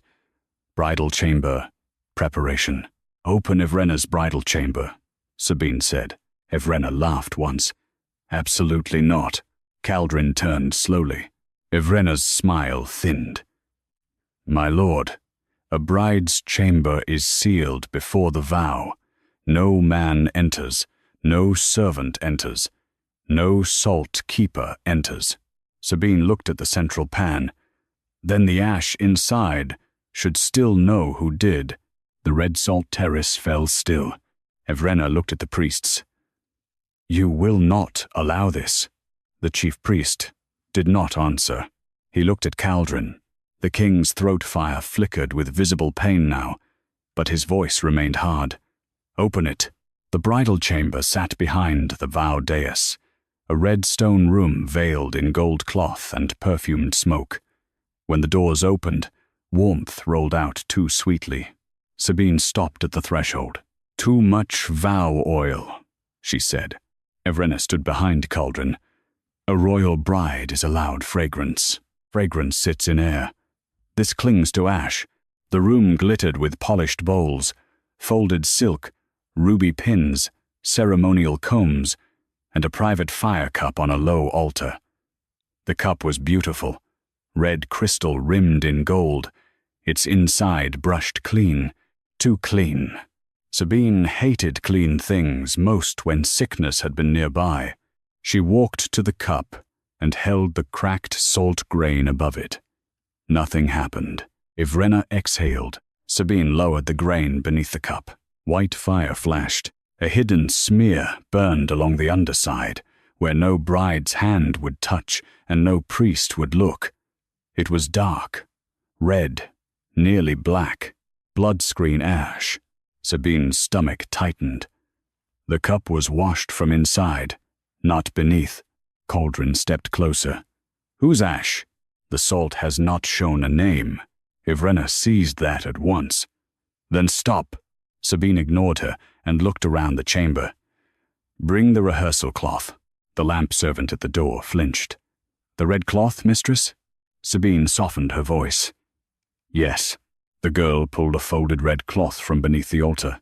Speaker 1: Bridal chamber. Preparation. Open Evrenna's bridal chamber, Sabine said. Evrenna laughed once. Absolutely not. Caldrin turned slowly. Evrenna's smile thinned. My lord, a bride's chamber is sealed before the vow. No man enters. No servant enters. No salt keeper enters. Sabine looked at the central pan. Then the ash inside should still know who did. The red salt terrace fell still. Evrenna looked at the priests. You will not allow this. The chief priest did not answer. He looked at Caldrin. The king's throat fire flickered with visible pain now, but his voice remained hard. Open it. The bridal chamber sat behind the vow dais, a red stone room veiled in gold cloth and perfumed smoke. When the doors opened, warmth rolled out too sweetly. Sabine stopped at the threshold. Too much vow oil, she said. Evrenna stood behind Caldrin. A royal bride is allowed fragrance. Fragrance sits in air. This clings to ash. The room glittered with polished bowls, folded silk, ruby pins, ceremonial combs, and a private fire cup on a low altar. The cup was beautiful, red crystal rimmed in gold, its inside brushed clean, too clean. Sabine hated clean things most when sickness had been nearby. She walked to the cup and held the cracked salt grain above it. Nothing happened. Evrenna exhaled. Sabine lowered the grain beneath the cup. White fire flashed. A hidden smear burned along the underside, where no bride's hand would touch and no priest would look. It was dark, red, nearly black, blood-screen ash. Sabine's stomach tightened. The cup was washed from inside, not beneath. Caldrin stepped closer. Whose ash? The salt has not shown a name. Evrenna seized that at once. Then stop. Sabine ignored her and looked around the chamber. Bring the rehearsal cloth. The lamp servant at the door flinched. The red cloth, mistress? Sabine softened her voice. Yes. The girl pulled a folded red cloth from beneath the altar.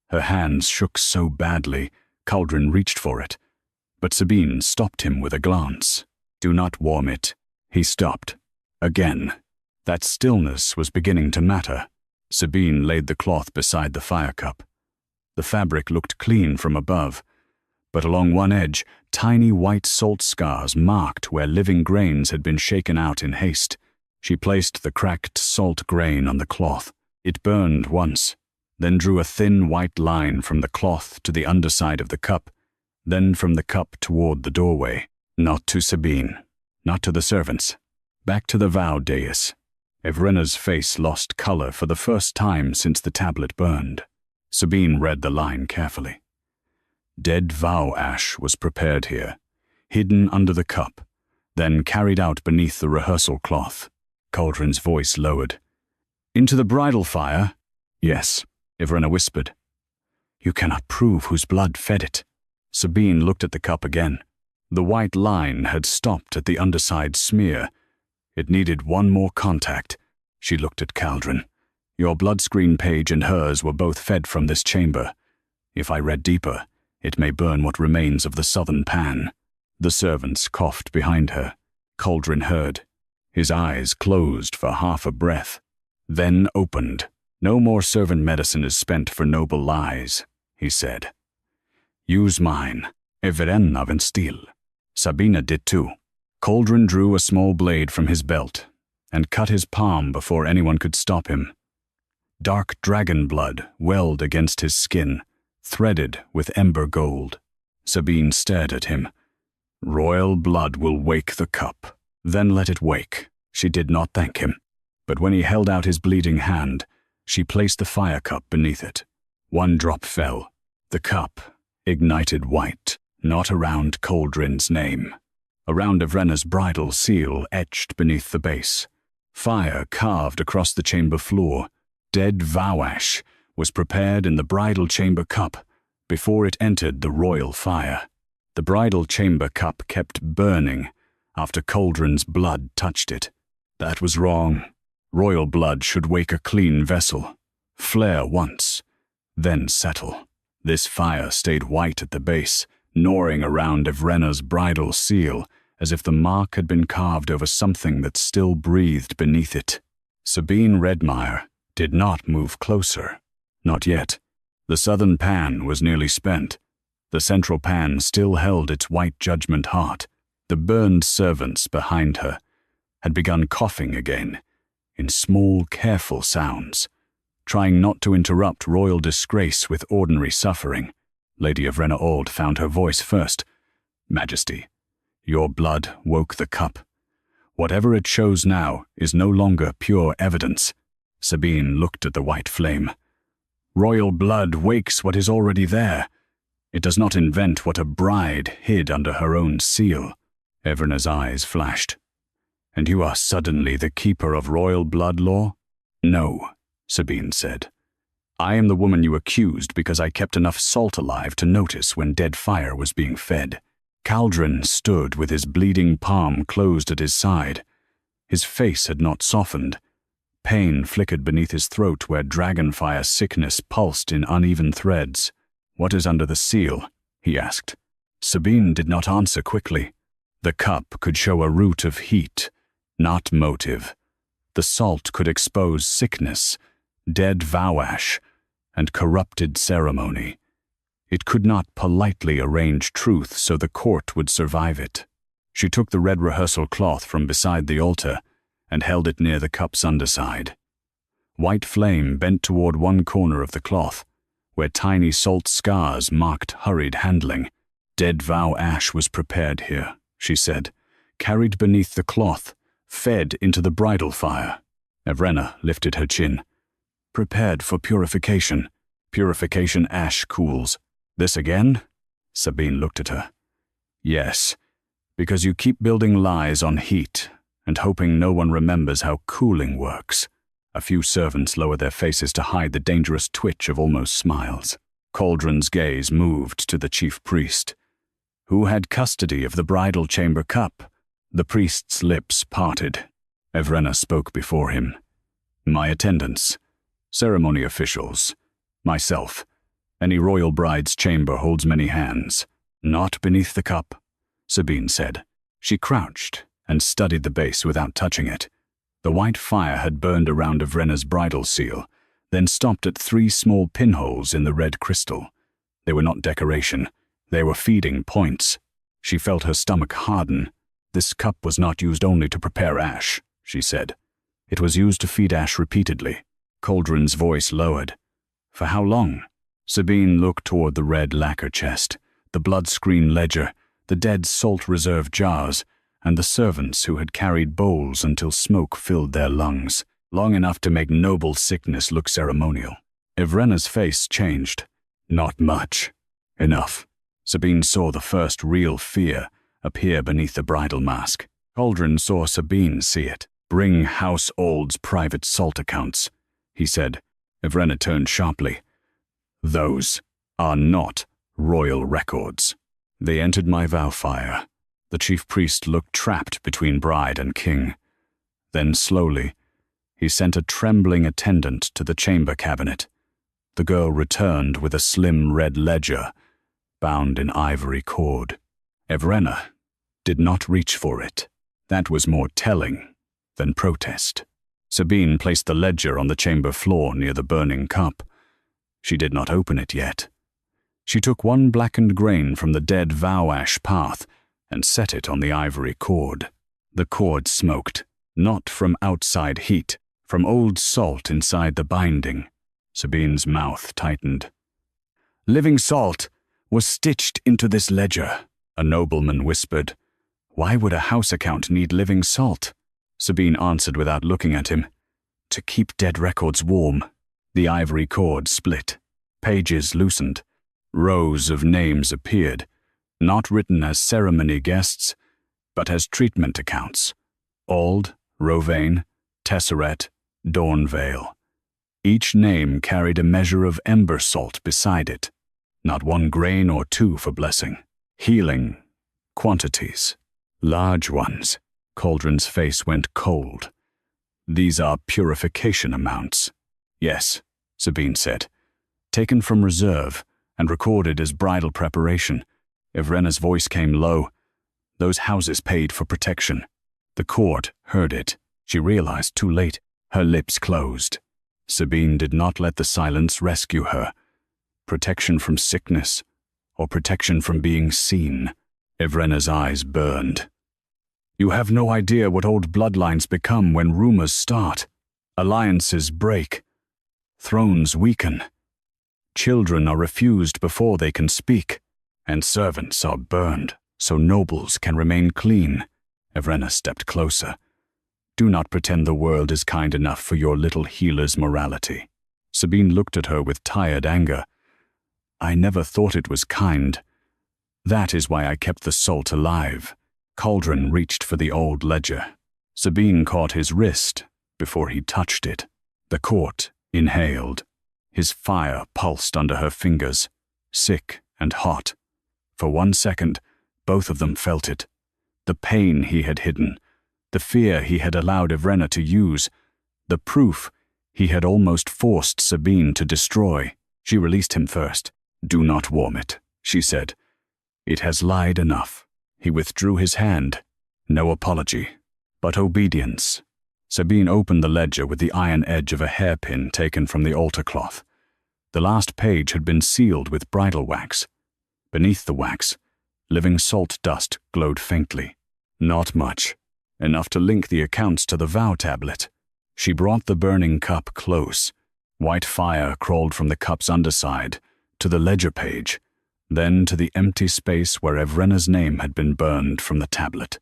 Speaker 1: Her hands shook so badly, Caldrin reached for it. But Sabine stopped him with a glance. Do not warm it. He stopped. Again. That stillness was beginning to matter. Sabine laid the cloth beside the fire cup. The fabric looked clean from above, but along one edge, tiny white salt scars marked where living grains had been shaken out in haste. She placed the cracked salt grain on the cloth. It burned once, then drew a thin white line from the cloth to the underside of the cup, then from the cup toward the doorway. Not to Sabine, not to the servants. Back to the vow dais. Evrenna's face lost color for the first time since the tablet burned. Sabine read the line carefully. Dead vow-ash was prepared here, hidden under the cup, then carried out beneath the rehearsal cloth. Caldrin's voice lowered. Into the bridal fire? Yes, Evrenna whispered. You cannot prove whose blood fed it. Sabine looked at the cup again. The white line had stopped at the underside smear. It needed one more contact. She looked at Caldrin. Your blood screen page and hers were both fed from this chamber. If I read deeper, it may burn what remains of the southern pan. The servants coughed behind her. Caldrin heard. His eyes closed for half a breath, then opened. No more servant medicine is spent for noble lies, he said. Use mine, Evrenna Auld. Sabine did too. Caldrin drew a small blade from his belt and cut his palm before anyone could stop him. Dark dragon blood welled against his skin, threaded with ember gold. Sabine stared at him. Royal blood will wake the cup. Then let it wake. She did not thank him. But when he held out his bleeding hand, she placed the fire cup beneath it. One drop fell. The cup ignited white, not around Caldrin's name. Around Evrenna's bridal seal etched beneath the base. Fire carved across the chamber floor. Dead vow-ash was prepared in the bridal chamber cup before it entered the royal fire. The bridal chamber cup kept burning after Caldrin's blood touched it. That was wrong. Royal blood should wake a clean vessel, flare once, then settle. This fire stayed white at the base, gnawing around Evrenna's bridal seal, as if the mark had been carved over something that still breathed beneath it. Sabine Redmire did not move closer. Not yet. The southern pan was nearly spent. The central pan still held its white judgment heart. The burned servants behind her had begun coughing again, in small, careful sounds, trying not to interrupt royal disgrace with ordinary suffering. Lady Evrenna Auld found her voice first. Majesty, your blood woke the cup. Whatever it shows now is no longer pure evidence. Sabine looked at the white flame. Royal blood wakes what is already there. It does not invent what a bride hid under her own seal. Evrenna's eyes flashed. And you are suddenly the keeper of royal blood law? No, Sabine said. I am the woman you accused because I kept enough salt alive to notice when dead fire was being fed. Caldrin stood with his bleeding palm closed at his side. His face had not softened. Pain flickered beneath his throat where dragonfire sickness pulsed in uneven threads. What is under the seal? He asked. Sabine did not answer quickly. The cup could show a root of heat, not motive. The salt could expose sickness, dead vow-ash, and corrupted ceremony. It could not politely arrange truth so the court would survive it. She took the red rehearsal cloth from beside the altar and held it near the cup's underside. White flame bent toward one corner of the cloth, where tiny salt scars marked hurried handling. Dead vow-ash was prepared here, she said, carried beneath the cloth, fed into the bridal fire. Evrenna lifted her chin. Prepared for purification. Purification ash cools. This again? Sabine looked at her. Yes, because you keep building lies on heat and hoping no one remembers how cooling works. A few servants lower their faces to hide the dangerous twitch of almost smiles. Cauldrin's gaze moved to the chief priest. Who had custody of the bridal chamber cup? The priest's lips parted. Evrenna spoke before him. My attendants, ceremony officials, myself. Any royal bride's chamber holds many hands. Not beneath the cup, Sabine said. She crouched and studied the base without touching it. The white fire had burned around Evrenna's bridal seal, then stopped at 3 small pinholes in the red crystal. They were not decoration. They were feeding points. She felt her stomach harden. This cup was not used only to prepare ash, she said. It was used to feed ash repeatedly. Cauldrin's voice lowered. For how long? Sabine looked toward the red lacquer chest, the blood-screen ledger, the dead salt reserve jars, and the servants who had carried bowls until smoke filled their lungs, long enough to make noble sickness look ceremonial. Evrenna's face changed. Not much. Enough. Sabine saw the first real fear appear beneath the bridal mask. Caldrin saw Sabine see it. Bring House Auld's private salt accounts, he said. Evrenna turned sharply. Those are not royal records. They entered my vow fire. The chief priest looked trapped between bride and king. Then slowly, he sent a trembling attendant to the chamber cabinet. The girl returned with a slim red ledger, bound in ivory cord. Evrenna did not reach for it. That was more telling than protest. Sabine placed the ledger on the chamber floor near the burning cup. She did not open it yet. She took 1 blackened grain from the dead vow-ash path and set it on the ivory cord. The cord smoked, not from outside heat, from old salt inside the binding. Sabine's mouth tightened. Living salt was stitched into this ledger, a nobleman whispered. Why would a house account need living salt? Sabine answered without looking at him. To keep dead records warm. The ivory cord split. Pages loosened. Rows of names appeared, not written as ceremony guests, but as treatment accounts. Auld, Rovain, Tesseret, Dornvale. Each name carried a measure of ember salt beside it. Not 1 grain or 2 for blessing. Healing quantities. Large ones. Cauldrin's face went cold. These are purification amounts. Yes, Sabine said. Taken from reserve and recorded as bridal preparation. Evrenna's voice came low. Those houses paid for protection. The court heard it. She realized too late. Her lips closed. Sabine did not let the silence rescue her. Protection from sickness, or protection from being seen. Evrenna's eyes burned. You have no idea what old bloodlines become when rumors start. Alliances break. Thrones weaken. Children are refused before they can speak, and servants are burned so nobles can remain clean. Evrenna stepped closer. Do not pretend the world is kind enough for your little healer's morality. Sabine looked at her with tired anger. I never thought it was kind. That is why I kept the salt alive. Caldrin reached for the old ledger. Sabine caught his wrist before he touched it. The court inhaled. His fire pulsed under her fingers, sick and hot. For 1 second, both of them felt it. The pain he had hidden, the fear he had allowed Evrenna to use, the proof he had almost forced Sabine to destroy. She released him first. Do not warm it, she said. It has lied enough. He withdrew his hand. No apology, but obedience. Sabine opened the ledger with the iron edge of a hairpin taken from the altar cloth. The last page had been sealed with bridal wax. Beneath the wax, living salt dust glowed faintly. Not much. Enough to link the accounts to the vow tablet. She brought the burning cup close. White fire crawled from the cup's underside, to the ledger page, then to the empty space where Evrenna's name had been burned from the tablet.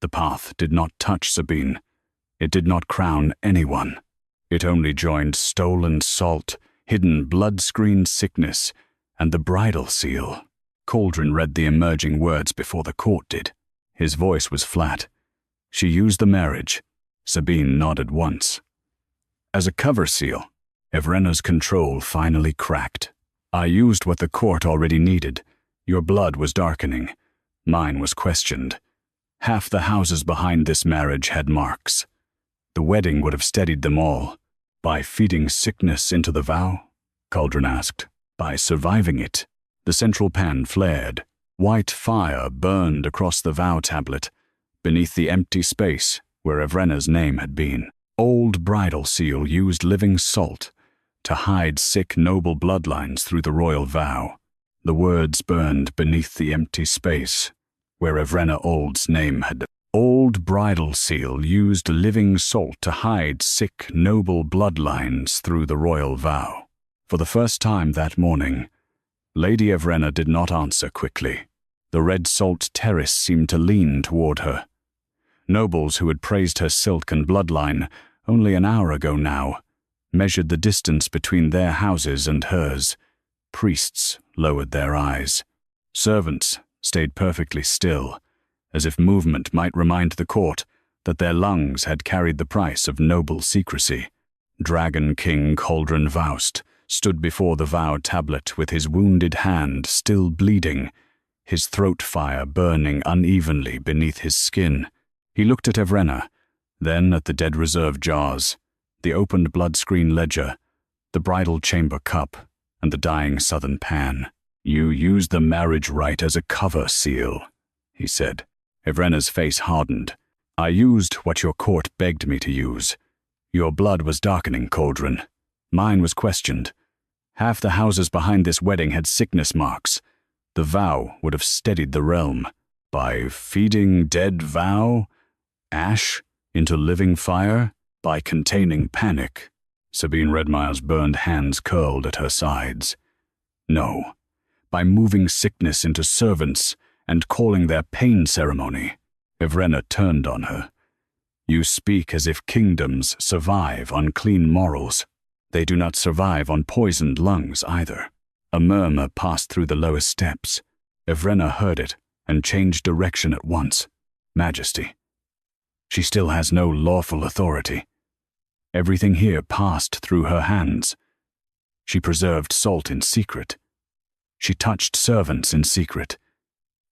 Speaker 1: The path did not touch Sabine. It did not crown anyone. It only joined stolen salt, hidden blood-screened sickness, and the bridal seal. Caldrin read the emerging words before the court did. His voice was flat. She used the marriage. Sabine nodded once. As a cover seal, Evrenna's control finally cracked. I used what the court already needed. Your blood was darkening. Mine was questioned. Half the houses behind this marriage had marks. The wedding would have steadied them all. By feeding sickness into the vow? Caldrin asked. By surviving it. The central pan flared. White fire burned across the vow tablet, beneath the empty space where Evrenna's name had been. Old bridal seal used living salt to hide sick noble bloodlines through the royal vow. The words burned beneath the empty space where Evrenna Auld's name had been. Old bridal seal used living salt to hide sick noble bloodlines through the royal vow. For the first time that morning, Lady Evrenna did not answer quickly. The red salt terrace seemed to lean toward her. Nobles who had praised her silk and bloodline only an hour ago now measured the distance between their houses and hers. Priests lowered their eyes. Servants stayed perfectly still, as if movement might remind the court that their lungs had carried the price of noble secrecy. Dragon King Caldrin Vaust stood before the vow tablet with his wounded hand still bleeding, his throat fire burning unevenly beneath his skin. He looked at Evrenna, then at the dead reserve jars, the opened blood-screen ledger, the bridal chamber cup, and the dying southern pan. You used the marriage rite as a cover seal, he said. Evrenna's face hardened. I used what your court begged me to use. Your blood was darkening, Caldrin. Mine was questioned. Half the houses behind this wedding had sickness marks. The vow would have steadied the realm. By feeding dead vow-ash into living fire? By containing panic? Sabine Redmire's burned hands curled at her sides. No. By moving sickness into servants and calling their pain ceremony. Evrenna turned on her. You speak as if kingdoms survive on clean morals. They do not survive on poisoned lungs either. A murmur passed through the lowest steps. Evrenna heard it and changed direction at once. Majesty. She still has no lawful authority. Everything here passed through her hands. She preserved salt in secret. She touched servants in secret.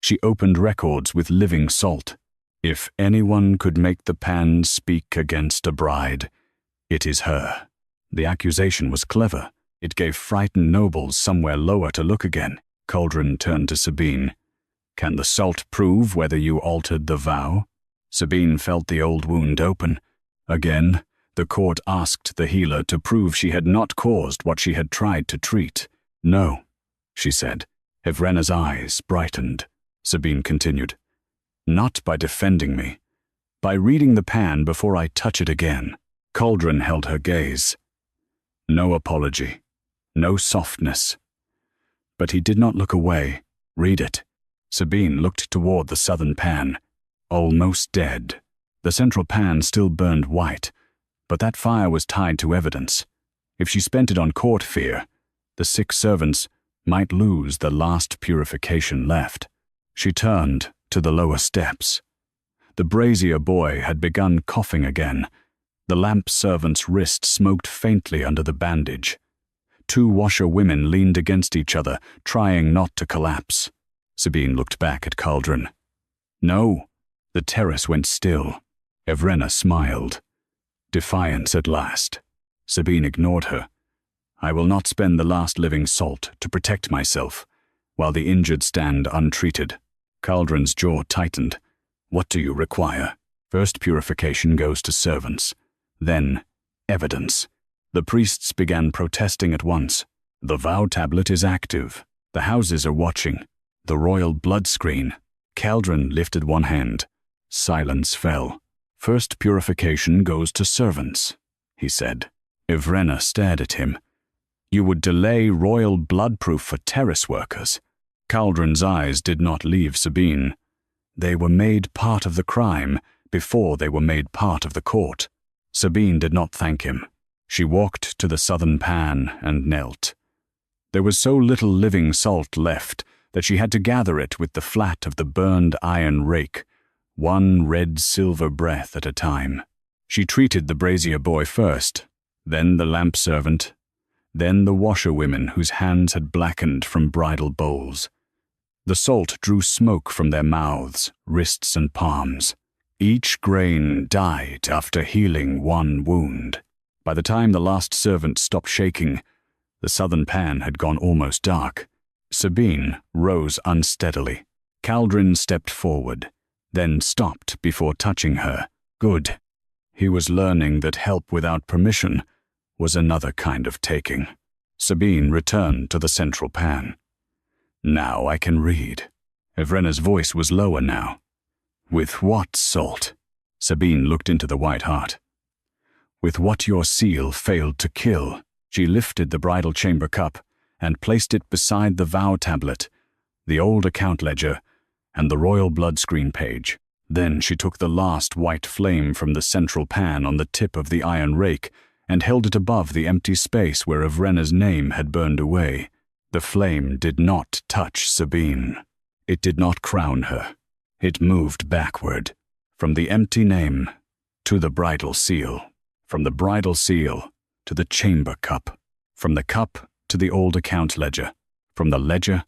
Speaker 1: She opened records with living salt. If anyone could make the pan speak against a bride, it is her. The accusation was clever. It gave frightened nobles somewhere lower to look again. Caldrin turned to Sabine. Can the salt prove whether you altered the vow? Sabine felt the old wound open. Again, the court asked the healer to prove she had not caused what she had tried to treat. No, she said. Evrenna's eyes brightened. Sabine continued. Not by defending me. By reading the pan before I touch it again. Caldrin held her gaze. No apology. No softness. But he did not look away. Read it. Sabine looked toward the southern pan. Almost dead. The central pan still burned white, but that fire was tied to evidence. If she spent it on court fear, the sick servants might lose the last purification left. She turned to the lower steps. The brazier boy had begun coughing again. The lamp servant's wrist smoked faintly under the bandage. Two washerwomen leaned against each other, trying not to collapse. Sabine looked back at Caldrin. No. The terrace went still. Evrenna smiled. Defiance at last. Sabine ignored her. I will not spend the last living salt to protect myself, while the injured stand untreated. Caldrin's jaw tightened. What do you require? First purification goes to servants. Then, evidence. The priests began protesting at once. The vow tablet is active. The houses are watching. The royal blood screen. Caldrin lifted one hand. Silence fell. First purification goes to servants, he said. Evrenna stared at him. You would delay royal bloodproof for terrace workers. Caldrin's eyes did not leave Sabine. They were made part of the crime before they were made part of the court. Sabine did not thank him. She walked to the southern pan and knelt. There was so little living salt left that she had to gather it with the flat of the burned iron rake, one red-silver breath at a time. She treated the brazier boy first, then the lamp servant, then the washerwomen whose hands had blackened from bridal bowls. The salt drew smoke from their mouths, wrists, and palms. Each grain died after healing one wound. By the time the last servant stopped shaking, the southern pan had gone almost dark. Sabine rose unsteadily. Caldrin stepped forward, then stopped before touching her. Good. He was learning that help without permission was another kind of taking. Sabine returned to the central pan. Now I can read. Evrenna's voice was lower now. With what salt? Sabine looked into the white heart. With what your seal failed to kill. She lifted the bridal chamber cup and placed it beside the vow tablet, the old account ledger, and the royal blood screen page. Then she took the last white flame from the central pan on the tip of the iron rake and held it above the empty space where Evrenna's name had burned away. The flame did not touch Sabine. It did not crown her. It moved backward, from the empty name to the bridal seal, from the bridal seal to the chamber cup, from the cup to the old account ledger, from the ledger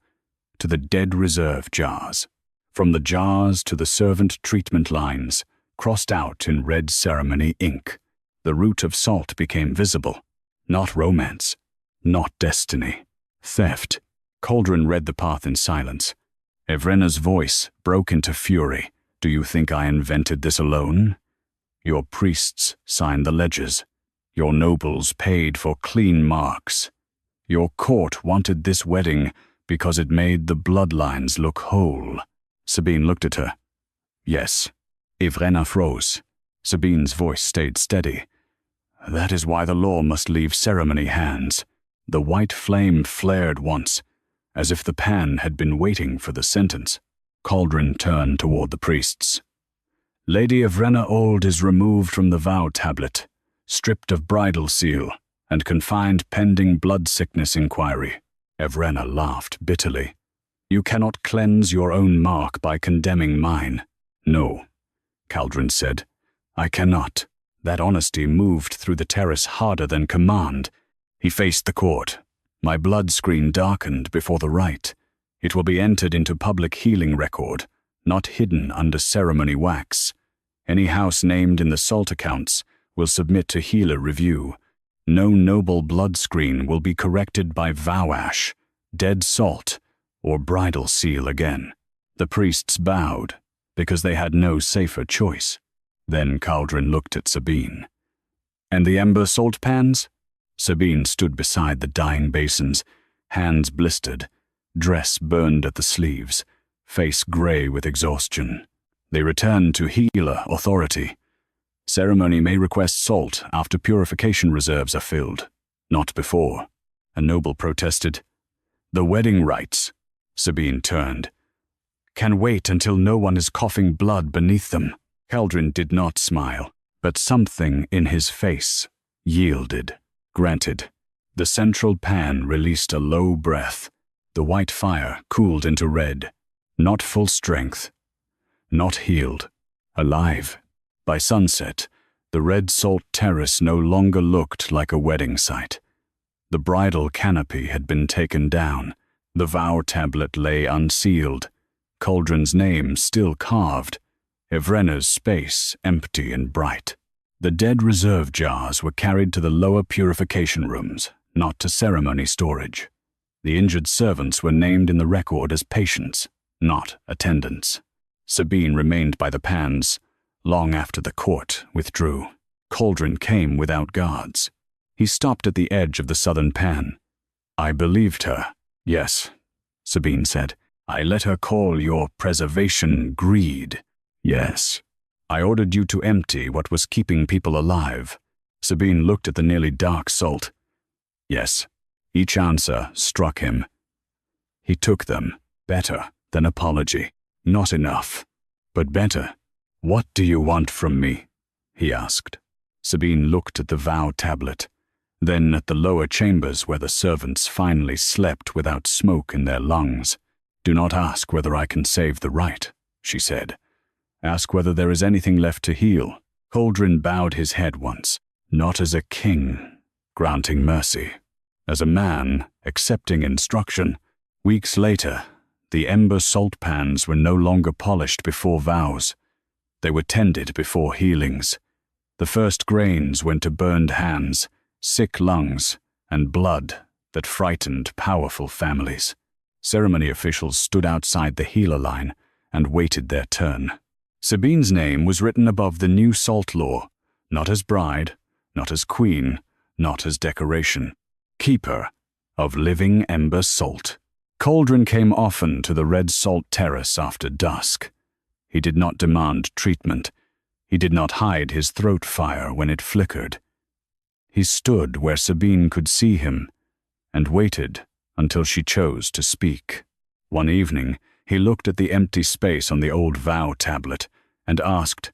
Speaker 1: to the dead reserve jars, from the jars to the servant treatment lines, crossed out in red ceremony ink. The root of salt became visible. Not romance, not destiny. Theft. Caldrin read the path in silence. Evrenna's voice broke into fury. Do you think I invented this alone? Your priests signed the ledgers. Your nobles paid for clean marks. Your court wanted this wedding because it made the bloodlines look whole. Sabine looked at her. Yes. Evrenna froze. Sabine's voice stayed steady. That is why the law must leave ceremony hands. The white flame flared once, as if the pan had been waiting for the sentence. Caldrin turned toward the priests. Lady Evrenna Auld is removed from the vow tablet, stripped of bridal seal, and confined pending blood sickness inquiry. Evrenna laughed bitterly. You cannot cleanse your own mark by condemning mine. No, Caldrin said. I cannot. That honesty moved through the terrace harder than command. He faced the court. My blood screen darkened before the rite. It will be entered into public healing record, not hidden under ceremony wax. Any house named in the salt accounts will submit to healer review. No noble blood screen will be corrected by vow-ash, dead salt, or bridal seal again. The priests bowed, because they had no safer choice. Then Caldrin looked at Sabine. And the Ember Salt Pans? Sabine stood beside the dying basins, hands blistered, dress burned at the sleeves, face gray with exhaustion. They returned to healer authority. Ceremony may request salt after purification reserves are filled, not before. A noble protested. The wedding rites, Sabine turned, can wait until no one is coughing blood beneath them. Caldrin did not smile, but something in his face yielded. Granted. The central pan released a low breath. The white fire cooled into red. Not full strength. Not healed. Alive. By sunset, the red salt terrace no longer looked like a wedding site. The bridal canopy had been taken down. The vow tablet lay unsealed. Caldrin's name still carved. Evrenna's space empty and bright. The dead reserve jars were carried to the lower purification rooms, not to ceremony storage. The injured servants were named in the record as patients, not attendants. Sabine remained by the pans, long after the court withdrew. Caldrin came without guards. He stopped at the edge of the southern pan. I believed her. Yes, Sabine said. I let her call your preservation greed. Yes. I ordered you to empty what was keeping people alive. Sabine looked at the nearly dark salt. Yes. Each answer struck him. He took them. Better than apology. Not enough, but better. "What do you want from me?" he asked. Sabine looked at the vow tablet, then at the lower chambers where the servants finally slept without smoke in their lungs. "Do not ask whether I can save the rite," she said. "Ask whether there is anything left to heal." Caldrin bowed his head once, not as a king, granting mercy, as a man, accepting instruction. Weeks later, the Ember Salt Pans were no longer polished before vows. They were tended before healings. The first grains went to burned hands, sick lungs, and blood that frightened powerful families. Ceremony officials stood outside the healer line and waited their turn. Sabine's name was written above the new salt law, not as bride, not as queen, not as decoration. Keeper of living ember salt. Caldrin came often to the red salt terrace after dusk. He did not demand treatment. He did not hide his throat fire when it flickered. He stood where Sabine could see him and waited until she chose to speak. One evening, he looked at the empty space on the old vow tablet and asked,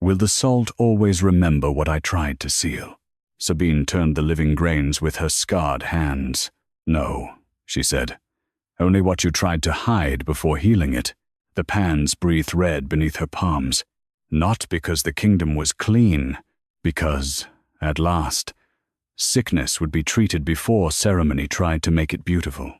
Speaker 1: "Will the salt always remember what I tried to seal?" Sabine turned the living grains with her scarred hands. "No," she said. "Only what you tried to hide before healing it." The pans breathed red beneath her palms, not because the kingdom was clean, because, at last, sickness would be treated before ceremony tried to make it beautiful.